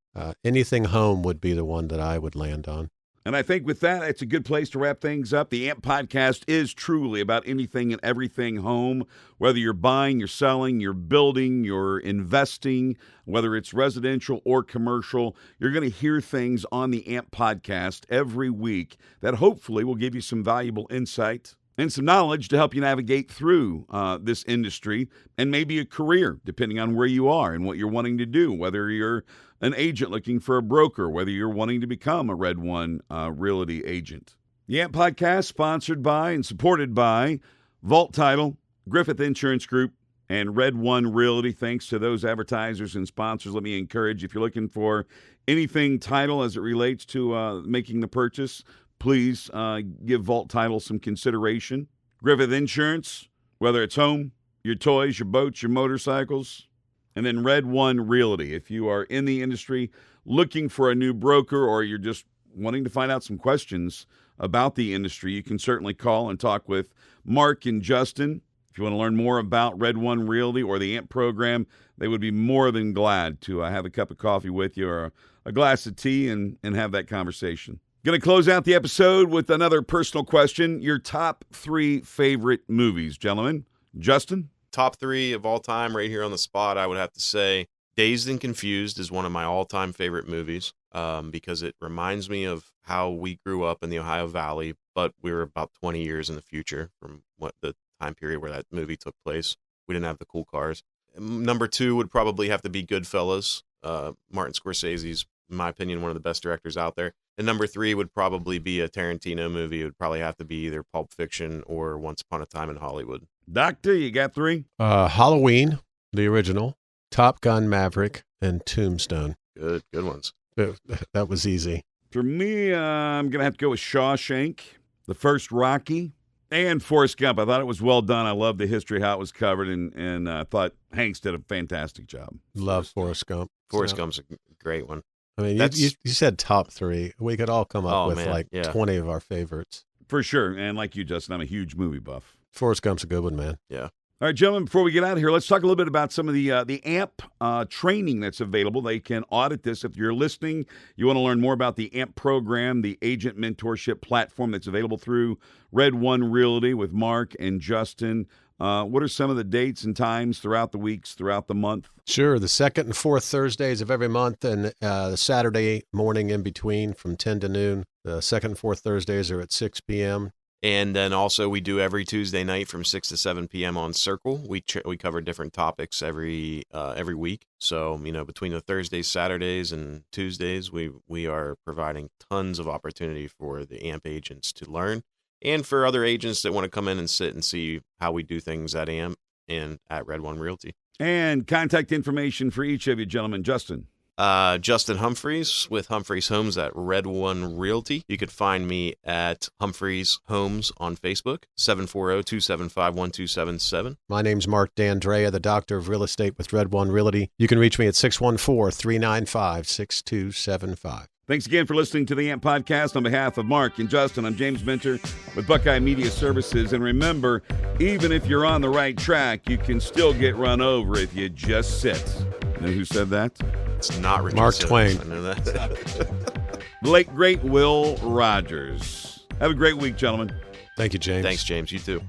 Anything home would be the one that I would land on.
And I think with that, it's a good place to wrap things up. The AMP podcast is truly about anything and everything home, whether you're buying, you're selling, you're building, you're investing, whether it's residential or commercial. You're going to hear things on the AMP podcast every week that hopefully will give you some valuable insight and some knowledge to help you navigate through this industry and maybe a career, depending on where you are and what you're wanting to do, whether you're an agent looking for a broker, whether you're wanting to become a Red One Realty agent. The AMP podcast sponsored by and supported by Vault Title, Griffith Insurance Group, and Red One Realty. Thanks to those advertisers and sponsors. Let me encourage, if you're looking for anything title as it relates to making the purchase, please give Vault Title some consideration. Griffith Insurance, whether it's home, your toys, your boats, your motorcycles. And then Red One Realty. If you are in the industry looking for a new broker, or you're just wanting to find out some questions about the industry, you can certainly call and talk with Mark and Justin. If you want to learn more about Red One Realty or the AMP program, they would be more than glad to have a cup of coffee with you, or a glass of tea, and have that conversation. Going to close out the episode with another personal question. Your top 3 favorite movies, gentlemen. Justin?
Top 3 of all time right here on the spot, I would have to say Dazed and Confused is one of my all-time favorite movies because it reminds me of how we grew up in the Ohio Valley, but we were about 20 years in the future from what the time period where that movie took place. We didn't have the cool cars. Number 2 would probably have to be Goodfellas. Martin Scorsese's, in my opinion, one of the best directors out there. And number 3 would probably be a Tarantino movie. It would probably have to be either Pulp Fiction or Once Upon a Time in Hollywood.
Doctor, you got 3?
Halloween, the original, Top Gun Maverick, and Tombstone.
Good ones.
That was easy.
For me, I'm going to have to go with Shawshank, the first Rocky, and Forrest Gump. I thought it was well done. I loved the history, how it was covered, and I thought Hanks did a fantastic job.
Love Forrest Gump.
Forrest Gump's a great one.
I mean, you said top 3. We could all come up with 20 of our favorites.
For sure. And like you, Justin, I'm a huge movie buff.
Forrest Gump's a good one, man.
Yeah.
All right, gentlemen, before we get out of here, let's talk a little bit about some of the AMP training that's available. They can audit this. If you're listening, you want to learn more about the AMP program, the agent mentorship platform that's available through Red One Realty with Mark and Justin. What are some of the dates and times throughout the weeks, throughout the month?
Sure. The 2nd and 4th Thursdays of every month, and the Saturday morning in between from 10 to noon. The 2nd and 4th Thursdays are at 6 p.m.
And then also we do every Tuesday night from 6 to 7 p.m. on Circle. We cover different topics every week. So, between the Thursdays, Saturdays, and Tuesdays, we are providing tons of opportunity for the AMP agents to learn, and for other agents that want to come in and sit and see how we do things at AMP and at Red One Realty.
And contact information for each of you, gentlemen. Justin.
Justin Humphreys with Humphreys Homes at Red One Realty. You could find me at Humphreys Homes on Facebook, 740-275-1277.
My name's Mark Dandrea, the Doctor of Real Estate with Red One Realty. You can reach me at 614-395-6275.
Thanks again for listening to the AMP Podcast. On behalf of Mark and Justin, I'm James Minter with Buckeye Media Services. And remember, even if you're on the right track, you can still get run over if you just sit. You know who said that?
It's not Richard
Mark
Simmons.
Twain.
I know that.
The late, great Will Rogers. Have a great week, gentlemen.
Thank you, James.
Thanks, James. You too.